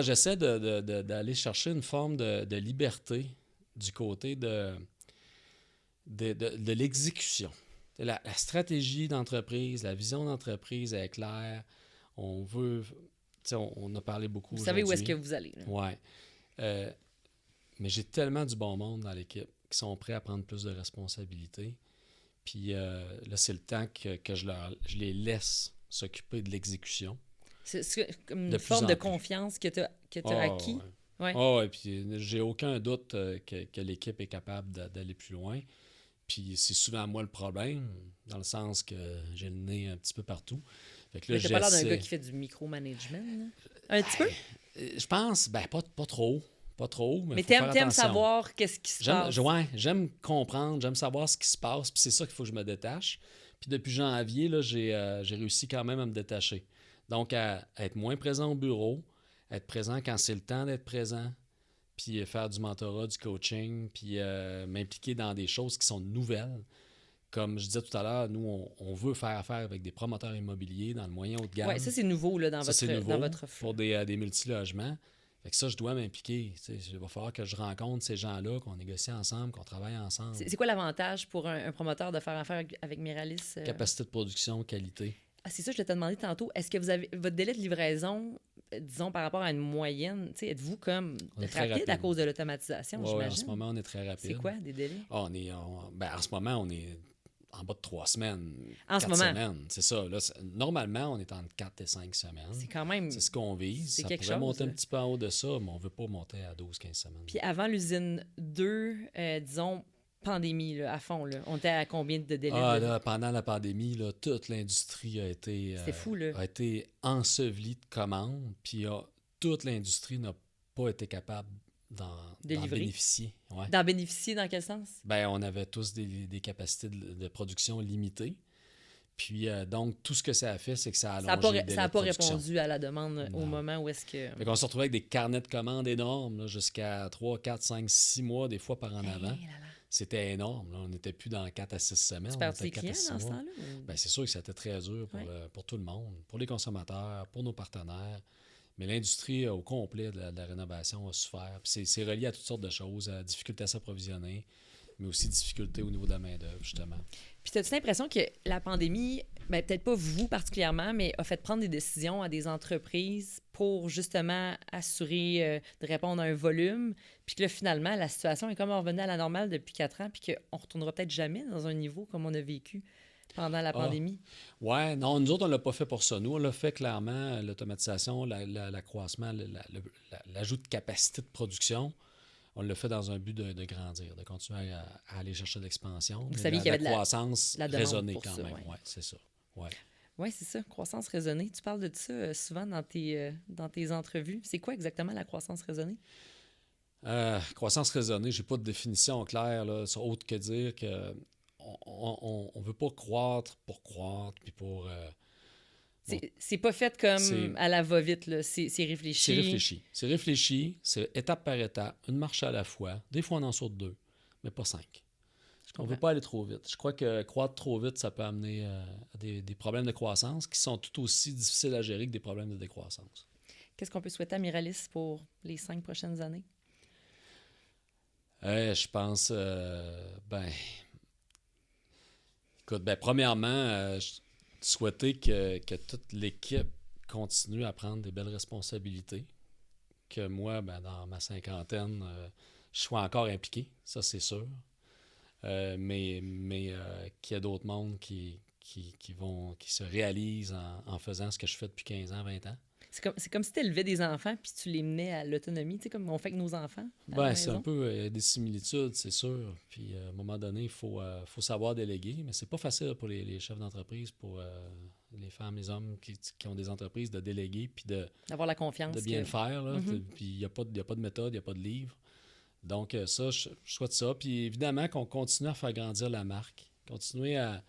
J'essaie d'aller chercher une forme de liberté du côté de l'exécution. La stratégie d'entreprise, la vision d'entreprise est claire. On veut... On a parlé beaucoup Vous savez où est-ce aujourd'hui. que vous allez. Oui. Mais j'ai tellement du bon monde dans l'équipe qui sont prêts à prendre plus de responsabilités. Puis là, c'est le temps que je les laisse s'occuper de l'exécution. C'est comme De une plus forme en de plus. confiance que tu as acquis. Ouais. Ouais. Ouais, puis j'ai aucun doute que l'équipe est capable d'aller plus loin. Puis c'est souvent moi le problème, dans le sens que j'ai le nez un petit peu partout. Fait que là, Mais t'as pas l'air d'un j'essaie. gars qui fait du micromanagement, là? Un petit peu? Je pense, pas trop. Pas trop, mais Mais faut faire t'aimes attention. savoir qu'est-ce qui se passe. J'aime comprendre, j'aime savoir ce qui se passe, puis c'est ça qu'il faut que je me détache. Puis depuis janvier, là, j'ai réussi quand même à me détacher. Donc, à être moins présent au bureau, être présent quand c'est le temps d'être présent, puis faire du mentorat, du coaching, puis m'impliquer dans des choses qui sont nouvelles. Comme je disais tout à l'heure, nous, on veut faire affaire avec des promoteurs immobiliers dans le moyen haut de gamme. Oui, ça, c'est nouveau là, dans, Ça, c'est nouveau dans votre offre. pour des multilogements. Fait que ça, je dois m'impliquer. Il va falloir que je rencontre ces gens-là, qu'on négocie ensemble, qu'on travaille ensemble. C'est quoi l'avantage pour un promoteur de faire affaire avec Miralis? Capacité de production, qualité. Ah, c'est ça, je voulais te demander tantôt. Est-ce que vous avez votre délai de livraison, disons, par rapport à une moyenne, êtes-vous comme On est très rapide à rapide. cause de l'automatisation, Ouais, j'imagine? en ce moment, on est très rapide. C'est quoi, des délais? En ce moment, on est en bas de 3 semaines. En ce 4 moment? semaines. C'est ça. Là, normalement, on est entre 4 et 5 semaines. C'est quand même... C'est ce qu'on vise. c'est Ça quelque pourrait chose, monter un là. petit peu en haut de ça, mais on ne veut pas monter à 12-15 semaines. Puis avant l'usine 2, disons, pandémie, là, à fond, là, on était à combien de délais? Là, pendant la pandémie, là, toute l'industrie C'était fou, là. a été ensevelie de commandes, puis toute l'industrie n'a pas été capable d'en livrer. bénéficier. Ouais. D'en bénéficier dans quel sens? Ben, on avait tous des capacités de production limitées. Puis, donc, tout ce que ça a fait, c'est que ça a allongé le délai Ça n'a de pas production. répondu à la demande au Non. moment où est-ce que... Fait qu'on se retrouvait avec des carnets de commandes énormes, là, jusqu'à 3, 4, 5, 6 mois, des fois par en avant. Hey là là. C'était énorme. Là. On n'était plus dans 4 à 6 semaines. Tu on perds était tes 4 à clients 6 dans ce mois. temps-là? ou- Ben, c'est sûr que c'était très dur pour tout le monde, pour les consommateurs, pour nos partenaires. Mais l'industrie au complet de la rénovation a souffert. Puis c'est relié à toutes sortes de choses, à difficulté à s'approvisionner, mais aussi difficulté au niveau de la main-d'œuvre, justement. Puis, as-tu l'impression que la pandémie, ben, peut-être pas vous particulièrement, mais a fait prendre des décisions à des entreprises pour justement assurer de répondre à un volume, puis que là, finalement, la situation est comme revenue à la normale depuis 4 ans, puis qu'on ne retournera peut-être jamais dans un niveau comme on a vécu pendant la pandémie? Ouais, non, nous autres, on ne l'a pas fait pour ça. Nous, on l'a fait clairement, l'automatisation, l'accroissement, l'ajout de capacité de production. On l'a fait dans un but de grandir, de continuer à aller chercher de l'expansion. Vous Mais saviez qu'il y avait de la croissance demande raisonnée pour quand ça, même. ouais. Oui, c'est ça. Ouais. Oui, c'est ça, croissance raisonnée. Tu parles de ça souvent dans tes entrevues. C'est quoi exactement la croissance raisonnée? Croissance raisonnée, j'ai pas de définition claire, là, autre que dire que on veut pas croître pour croître, puis pour... C'est pas fait comme C'est- à la va-vite, là. C'est réfléchi. C'est réfléchi. C'est réfléchi, c'est étape par étape, une marche à la fois. Des fois, on en saute 2, mais pas 5. On ne veut pas aller trop vite. Je crois que croître trop vite, ça peut amener à des problèmes de croissance qui sont tout aussi difficiles à gérer que des problèmes de décroissance. Qu'est-ce qu'on peut souhaiter à Miralis pour les 5 prochaines années? Je pense, écoute, premièrement, souhaiter que toute l'équipe continue à prendre des belles responsabilités. Que moi, dans ma cinquantaine, je sois encore impliqué, ça c'est sûr. Mais qu'il y a d'autres mondes qui se réalisent en faisant ce que je fais depuis 15 ans, 20 ans. C'est comme si tu élevais des enfants puis tu les menais à l'autonomie, tu sais, comme on fait avec nos enfants. À la C'est maison. un peu des similitudes, c'est sûr. Puis à un moment donné, il faut savoir déléguer, mais c'est pas facile pour les chefs d'entreprise, pour les femmes, les hommes qui ont des entreprises, de déléguer puis D'avoir la confiance. de bien que- le faire. Là. Mhm. Puis il n'y a pas de méthode, il n'y a pas de livre. Donc ça, je souhaite ça. Puis évidemment qu'on continue à faire grandir la marque. Continuer à...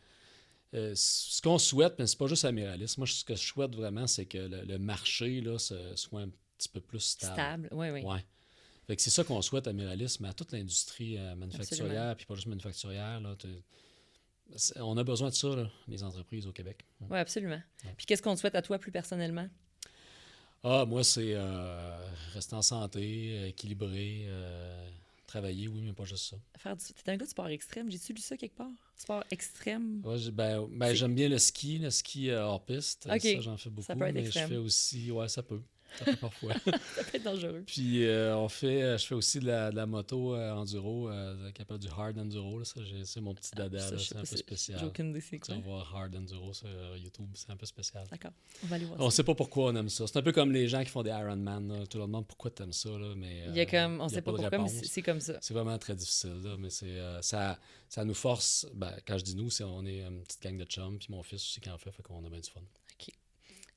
ce qu'on souhaite, mais c'est pas juste à Miralis. Moi, ce que je souhaite vraiment, c'est que le marché là, soit un petit peu peu plus stable. Stable, oui, oui. Ouais. Fait que c'est ça qu'on souhaite à Miralis, mais à toute l'industrie manufacturière, Absolument. puis pas juste manufacturière. Là, on a besoin de ça, là, les entreprises au Québec. Oui, absolument. Puis qu'est-ce qu'on te souhaite à toi plus personnellement? Moi, c'est rester en santé, équilibré, travailler, oui, mais pas juste ça. T'es un gars de sport extrême. J'ai-tu lu ça quelque part? Sport extrême? Ouais, C'est- j'aime bien le ski hors piste. Ok. Ça, j'en fais beaucoup. Ça peut être mais extrême. je fais aussi, ouais, ça peut. Ça fait parfois. Ça peut être dangereux. Puis je fais aussi de la moto enduro, qui appelle du hard enduro. Là, ça, c'est mon petit dada, Ça, là, je sais c'est un pas peu si- spécial. J'ai aucune idée c'est Tu quoi. vas voir hard enduro sur YouTube, c'est un peu spécial. D'accord, on va aller voir On ça. sait pas pourquoi on aime ça. C'est un peu comme les gens qui font des Ironman. Là. Tout le monde demande pourquoi tu aimes ça, là, mais Il y a comme, on il y a sait pas de pourquoi, mais réponse. c'est comme ça. C'est vraiment très difficile, là, mais ça nous force. Ben, quand je dis nous, on est une petite gang de chums, puis mon fils aussi qui en fait qu'on a bien du fun. OK.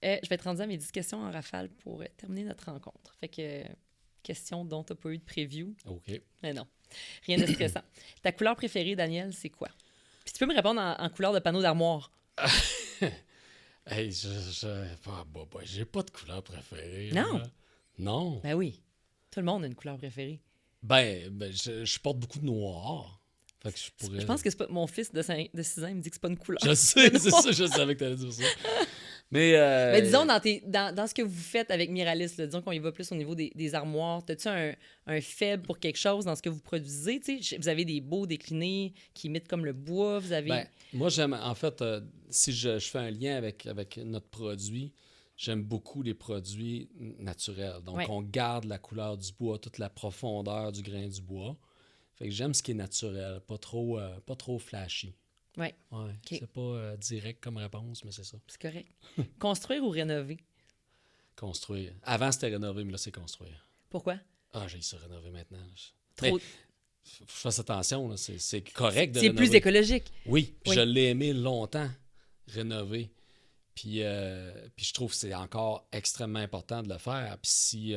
Je vais te rendre à mes 10 questions en rafale pour terminer notre rencontre. Fait que, questions dont tu n'as pas eu de preview. OK. Mais non, rien de stressant. Ta couleur préférée, Daniel, c'est quoi? Puis tu peux me répondre en couleur de panneau d'armoire. Hey, j'ai pas de couleur préférée. Non? Là. Non. Ben oui, tout le monde a une couleur préférée. Je porte beaucoup de noir. Fait que je pourrais... Je pense que c'est pas mon fils de 6 ans, il me dit que c'est pas une couleur. Je sais, c'est ça, je savais que t'allais dire ça. Mais Mais disons, dans ce que vous faites avec Miralis, là, disons qu'on y va plus au niveau des armoires, as-tu un faible pour quelque chose dans ce que vous produisez? T'sais? Vous avez des beaux déclinés qui imitent comme le bois, vous avez... moi, j'aime, en fait, si je fais un lien avec notre produit, j'aime beaucoup les produits naturels. Donc, Ouais. on garde la couleur du bois, toute la profondeur du grain du bois. Fait que j'aime ce qui est naturel, pas trop flashy. Oui, Ouais, c'est pas direct comme réponse, mais c'est ça. c'est correct. Construire ou rénover? Construire. Avant, c'était rénover, mais là, c'est construire. Pourquoi? Ah, j'ai ça rénover maintenant. Trop... Faut que je fasse attention, là. C'est correct de C'est rénover. plus écologique. Oui, puis Oui. je l'ai aimé longtemps, rénover. Puis je trouve que c'est encore extrêmement important de le faire. Puis si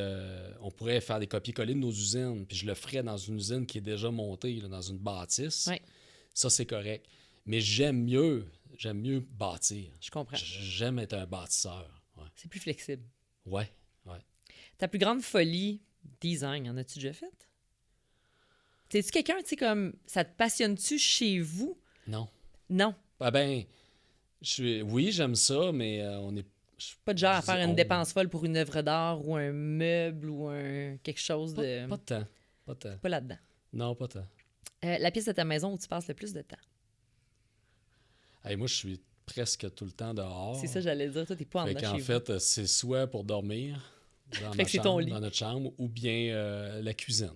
on pourrait faire des copier-coller de nos usines, puis je le ferais dans une usine qui est déjà montée, là, dans une bâtisse, Oui. ça, c'est correct. Mais j'aime mieux bâtir. Je comprends. J'aime être un bâtisseur. Ouais. C'est plus flexible. Ouais. Ta plus grande folie design, en as-tu déjà fait? T'es-tu quelqu'un, tu sais, comme, ça te passionne-tu chez vous? Non. Non. Ah ben, oui, j'aime ça, mais on est... Pas de genre à Je faire dis une on. dépense folle pour une œuvre d'art ou un meuble ou quelque chose de... Pas de temps. Pas de temps. Pas là-dedans. Non, pas de temps. La pièce de ta maison où tu passes le plus de temps. Hey, moi, je suis presque tout le temps dehors. C'est ça, j'allais dire. Toi, t'es pas en Fait dedans qu'en chez fait, c'est soit pour dormir dans, Fait que c'est ton lit. dans notre chambre ou bien la cuisine.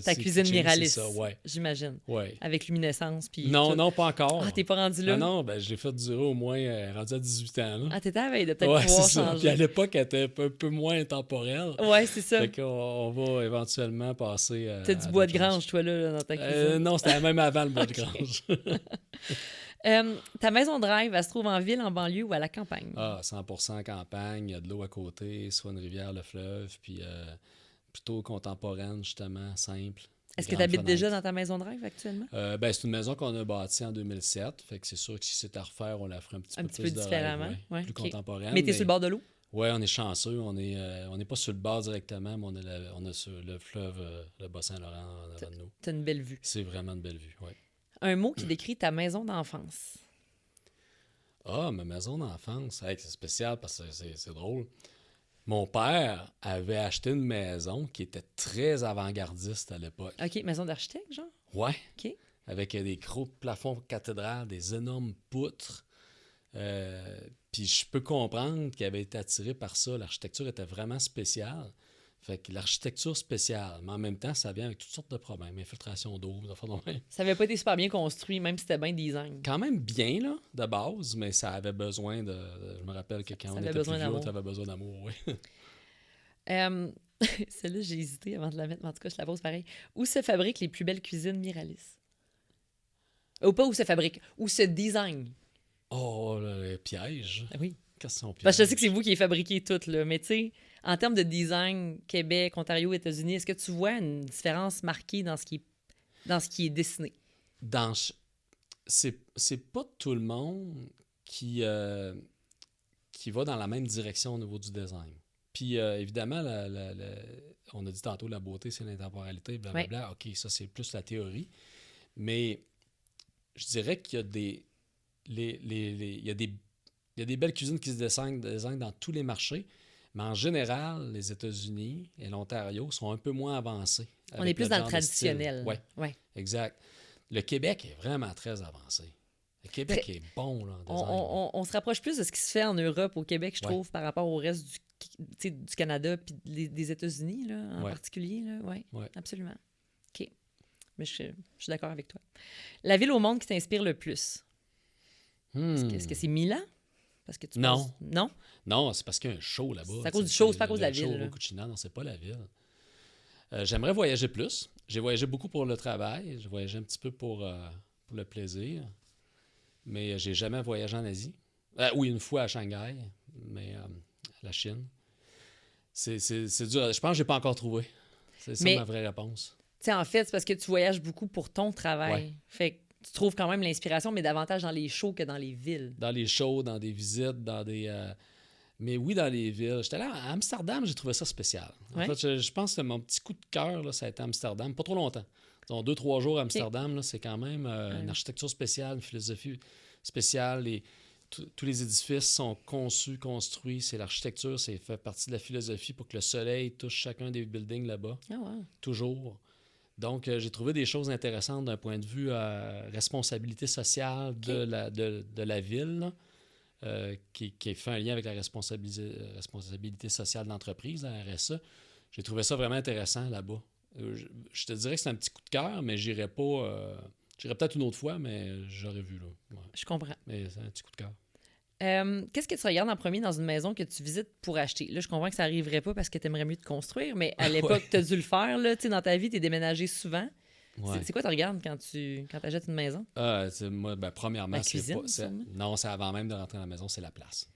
Ta cuisine Miralis, C'est ça, ouais. j'imagine. Ouais. Avec luminescence. Puis Non, tout. non, pas encore. Ah, t'es pas rendu là? Ah non, ben, je l'ai fait durer au moins rendu à 18 ans. Là. Ah, t'étais à la veille de peut-être ouais, pouvoir c'est ça. changer. Puis à l'époque, elle était un peu moins intemporelle. Ouais, c'est ça. Fait qu'on va éventuellement passer à... T'as du à bois de d'autres choses. grange, toi, là, dans ta cuisine. Non, c'était même avant le bois de grange. Ta maison de rêve, elle se trouve en ville, en banlieue ou à la campagne? Ah, 100% campagne, il y a de l'eau à côté, soit une rivière, le fleuve, puis plutôt contemporaine, justement, simple. Est-ce que tu Grande habites déjà fenêtre. dans ta maison de rêve actuellement? C'est une maison qu'on a bâtie en 2007, fait que c'est sûr que si c'était à refaire, on la ferait un petit peu Petit plus peu de différemment. rêve, Ouais, plus ok. contemporaine. Mais t'es sur le bord de l'eau? Oui, on est chanceux, on n'est pas sur le bord directement, mais on a sur le fleuve, le Bas-Saint-Laurent en avant de nous. T'as une belle vue. C'est vraiment une belle vue, oui. Un mot qui décrit ta maison d'enfance. Ah, ma maison d'enfance, hey, c'est spécial parce que c'est drôle. Mon père avait acheté une maison qui était très avant-gardiste à l'époque. OK, maison d'architecte, genre? Ouais. OK. Avec des gros plafonds cathédrales, des énormes poutres. Puis je peux comprendre qu'il avait été attiré par ça. L'architecture était vraiment spéciale. Fait que l'architecture spéciale, mais en même temps, ça vient avec toutes sortes de problèmes. Infiltration d'eau, des affaires de même. Ça avait pas été super bien construit, même si c'était bien design. Quand même bien, là, de base, mais ça avait besoin de... Je me rappelle que quand Ça on avait était besoin plus vieux, d'amour. ça avait besoin d'amour, oui. Celle-là, j'ai hésité avant de la mettre, mais en tout cas, je la pose pareil. Où se fabriquent les plus belles cuisines Miralis? Ou pas où se fabrique, où se design. Oh, le piège. Ah oui. Question piège. Parce que je sais que c'est vous qui les fabriquez toutes, là. Mais tu sais, en termes de design, Québec, Ontario, États-Unis, est-ce que tu vois une différence marquée dans ce qui est dessiné? C'est pas tout le monde qui va dans la même direction au niveau du design. Puis évidemment, on a dit tantôt la beauté, c'est l'intemporalité, blablabla. OK, ça c'est plus la théorie. Mais je dirais qu'il y a il y a des belles cuisines qui se designent dans tous les marchés. Mais en général, les États-Unis et l'Ontario sont un peu moins avancés. On est plus dans le traditionnel. Oui, Ouais. exact. Le Québec est vraiment très avancé. Le Québec est bon, là, en design. On se rapproche plus de ce qui se fait en Europe, au Québec, je Ouais. trouve, par rapport au reste tu sais, du Canada puis des États-Unis, là, en Ouais. particulier. Oui, Ouais. absolument. OK. Mais je suis d'accord avec toi. La ville au monde qui t'inspire le plus, est-ce que c'est Milan? Parce que tu Non. penses- Non? Non, c'est parce qu'il y a un show là-bas. C'est à cause du show, c'est pas à cause de la le show ville, là. Cucina, non, c'est pas la ville. J'aimerais voyager plus. J'ai voyagé beaucoup pour le travail. J'ai voyagé un petit peu pour le plaisir. Mais j'ai jamais voyagé en Asie. Oui, une fois à Shanghai, mais la Chine. C'est dur. Je pense que je n'ai pas encore trouvé. C'est ça Mais- ma vraie réponse. Tu sais, en fait, c'est parce que tu voyages beaucoup pour ton travail. Ouais. Fait que tu trouves quand même l'inspiration, mais davantage dans les shows que dans les villes. Dans les shows, dans des visites, dans des... Mais oui, dans les villes. J'étais là à Amsterdam, j'ai trouvé ça spécial. En Ouais. fait, je pense que mon petit coup de cœur, là, ça a été Amsterdam. Pas trop longtemps. Disons 2-3 jours à Amsterdam, là, c'est quand même une architecture spéciale, une philosophie spéciale. Tous les édifices sont conçus, construits. C'est l'architecture, c'est fait partie de la philosophie pour que le soleil touche chacun des buildings là-bas. Ah, wow. Toujours. Donc, j'ai trouvé des choses intéressantes d'un point de vue responsabilité sociale de la ville, là, qui fait un lien avec la responsabilité sociale de l'entreprise, la RSE. J'ai trouvé ça vraiment intéressant là-bas. Je te dirais que c'est un petit coup de cœur, mais j'irai pas... j'irai peut-être une autre fois, mais j'aurais vu, là. Ouais. Je comprends. Mais c'est un petit coup de cœur. Qu'est-ce que tu regardes en premier dans une maison que tu visites pour acheter? Là, je comprends que ça n'arriverait pas parce que tu aimerais mieux te construire, mais à l'époque, tu as dû le faire. Là, tu sais, dans ta vie, tu es déménagé souvent. Ouais. C'est quoi tu regardes quand tu achètes une maison? Moi, premièrement, La cuisine, pas... sûrement? Non, c'est avant même de rentrer dans la maison, c'est la place.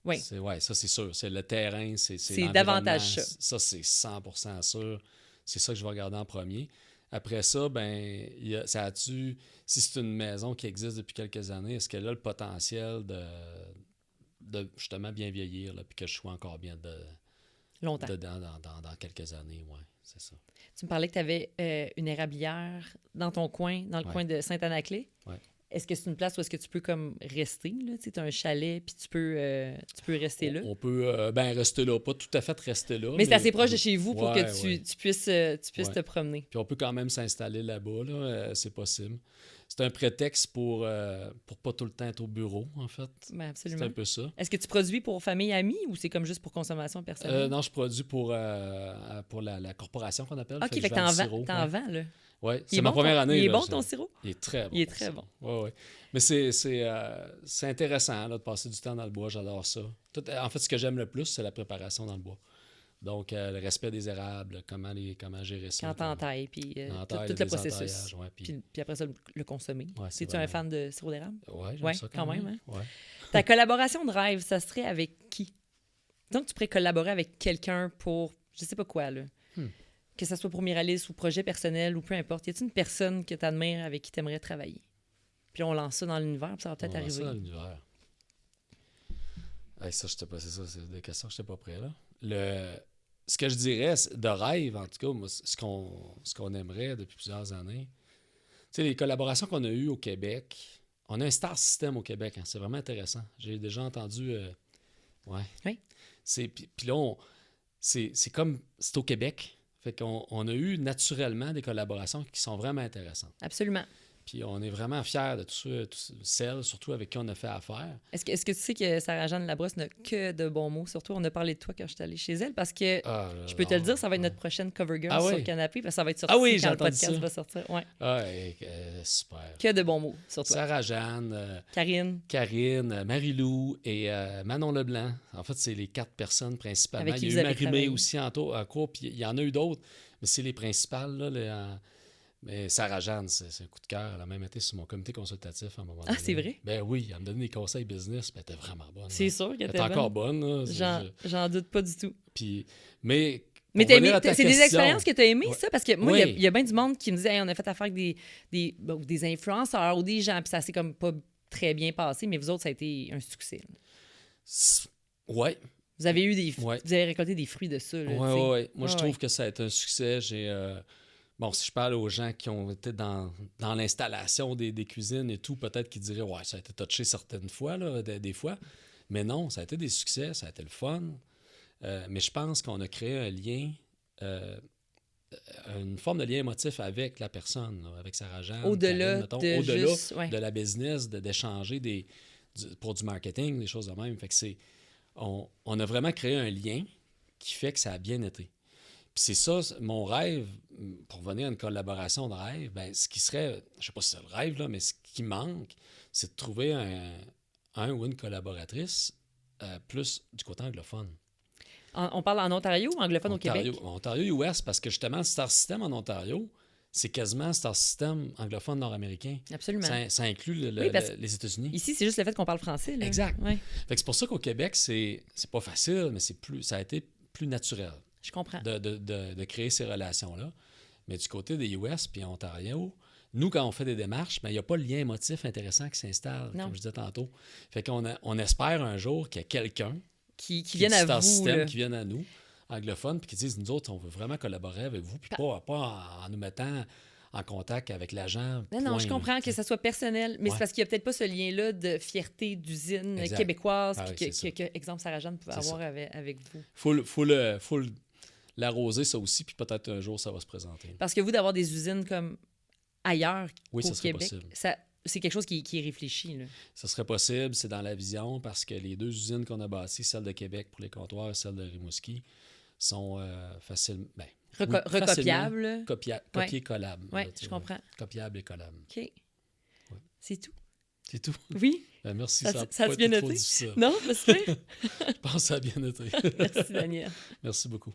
Oui. Ça, c'est sûr. C'est le terrain, c'est davantage ça. Ça, c'est 100% sûr. C'est ça que je vais regarder en premier. Après ça, si c'est une maison qui existe depuis quelques années, est-ce qu'elle a le potentiel de justement bien vieillir, là, puis que je sois encore bien Longtemps. dedans dans quelques années? Oui, c'est ça. Tu me parlais que tu avais une érablière dans ton coin, dans le coin de Sainte-Anne-à-Clé. Ouais. Est-ce que c'est une place où est-ce que tu peux comme rester? Tu as un chalet, puis tu peux rester là? On peut rester là, pas tout à fait rester là. Mais c'est assez proche de chez vous pour Ouais, que ouais. tu puisses te promener. Puis on peut quand même s'installer là-bas, là, c'est possible. C'est un prétexte pour pas tout le temps être au bureau, en fait. Ben, C'est absolument. un peu ça. Est-ce que tu produis pour famille, amis ou c'est comme juste pour consommation personnelle? Non, je produis pour la corporation qu'on appelle. OK, fait que t'en vends, là. Oui, Il est c'est ma bon, première année. Il est là, bon, ton sirop? Il est très bon. Il est très bon. Oui, oui. Mais c'est intéressant là, de passer du temps dans le bois. J'adore ça. En fait, ce que j'aime le plus, c'est la préparation dans le bois. Donc, le respect des érables, comment gérer ça. Quand t'entailles, puis Entaille, tout le processus. désentaillages, ouais, Puis après ça, le consommer. Ouais, c'est Es-tu un vraiment- fan de sirop d'érable? Oui, j'aime Ouais, ça quand même, hein. Ouais. Ta collaboration de rêve, ça serait avec qui? Donc, tu pourrais collaborer avec quelqu'un pour, je sais pas quoi, là. Que ce soit pour Miralis ou projet personnel ou peu importe. Y a-t-il une personne que tu admires avec qui tu aimerais travailler? Puis on lance ça dans l'univers, puis ça va peut-être On va ça arriver. dans l'univers. Hey, ça, c'est des questions que je n'étais pas prêt, là. Ce que je dirais, de rêve, en tout cas, moi, ce qu'on aimerait depuis plusieurs années, tu sais, les collaborations qu'on a eues au Québec, on a un star system au Québec, hein, c'est vraiment intéressant. J'ai déjà entendu... ouais. Oui. Puis là, c'est comme... C'est au Québec. Fait qu'on a eu naturellement des collaborations qui sont vraiment intéressantes. Absolument. Puis on est vraiment fiers de tous celles, surtout avec qui on a fait affaire. Est-ce que tu sais que Sarah-Jeanne Labrosse n'a que de bons mots? Surtout, on a parlé de toi quand je suis allée chez elle, parce que je peux te le dire, ça va être notre prochaine cover girl sur le canapé, parce que ça va être sorti oui, j'ai quand le entendu podcast ça. va sortir. Ouais. Super. Que de bons mots sur toi. Sarah-Jeanne, Karine, Marie-Lou et Manon Leblanc. En fait, c'est les 4 personnes principalement. Avec qui Il y vous a eu avez Marie-Mé travaillé. aussi en cours, puis il y en a eu d'autres, mais c'est les principales. Là, mais Sarah-Jeanne, c'est un coup de cœur. Elle a même été sur mon comité consultatif à un moment donné. c'est vrai? Ben oui, elle me donnait des conseils business, puis elle était vraiment bonne. C'est là. sûr qu'elle Elle était était encore bonne. là. J'en doute pas du tout. Puis, mais Mais pour t'as revenir aimé, à ta c'est des question, expériences que tu as aimées, Ouais. ça? Parce que moi, il Oui. y a bien du monde qui me disait hey, on a fait affaire avec des influenceurs ou des gens, puis ça s'est comme pas très bien passé, mais vous autres, ça a été un succès. Là. Ouais. Vous avez eu Ouais. vous avez récolté des fruits de ça. Là, Oui, tu sais. oui. Moi, je Ouais, trouve ouais. que ça a été un succès. Bon, si je parle aux gens qui ont été dans l'installation des cuisines et tout, peut-être qu'ils diraient ouais, ça a été touché certaines fois, là, des fois. Mais non, ça a été des succès, ça a été le fun. Mais je pense qu'on a créé un lien, une forme de lien émotif avec la personne, là, avec Sarah-Jeanne. Au-delà Karine, de juste... Ouais. de la business, d'échanger pour du marketing, des choses de même. Fait que on a vraiment créé un lien qui fait que ça a bien été. Puis c'est ça, mon rêve, pour venir à une collaboration de rêve, ben, ce qui serait, je sais pas si c'est le rêve, là, mais ce qui manque, c'est de trouver un ou une collaboratrice plus du côté anglophone. On parle en Ontario ou anglophone au Québec? Ontario-US, parce que justement, le Star System en Ontario, c'est quasiment Star System anglophone nord-américain. Absolument. Ça inclut les États-Unis. Ici, c'est juste le fait qu'on parle français. Là. Exact. Ouais. Fait que c'est pour ça qu'au Québec, c'est pas facile, mais ça a été plus naturel. Je comprends. De créer ces relations-là. Mais du côté des US puis Ontario, nous, quand on fait des démarches, il n'y a pas le lien émotif intéressant qui s'installe, comme je disais tantôt. Fait qu'on espère un jour qu'il y a quelqu'un qui vienne à Star vous. System, qui vienne à nous, anglophones, puis qui disent, nous autres, on veut vraiment collaborer avec vous, puis pas en nous mettant en contact avec l'agent. Non, je comprends que ça soit personnel, mais c'est parce qu'il n'y a peut-être pas ce lien-là de fierté d'usine québécoise que, exemple, Sarah-Jeanne pouvait avoir avec vous. Faut l'arroser, ça aussi, puis peut-être un jour, ça va se présenter. Parce que vous, d'avoir des usines comme ailleurs au Québec, c'est quelque chose qui est réfléchi. Là. Ça serait possible, c'est dans la vision, parce que les 2 usines qu'on a bâties, celle de Québec pour les comptoirs et celle de Rimouski, sont facilement... recopiables. Copier-collables. Oui, je comprends. Copiables et collables. OK. Ouais. C'est tout. C'est tout? Oui. Merci, ça a a bien été trop été? difficile. Non, c'est Je pense que ça a bien été. Merci, Daniel. Merci beaucoup.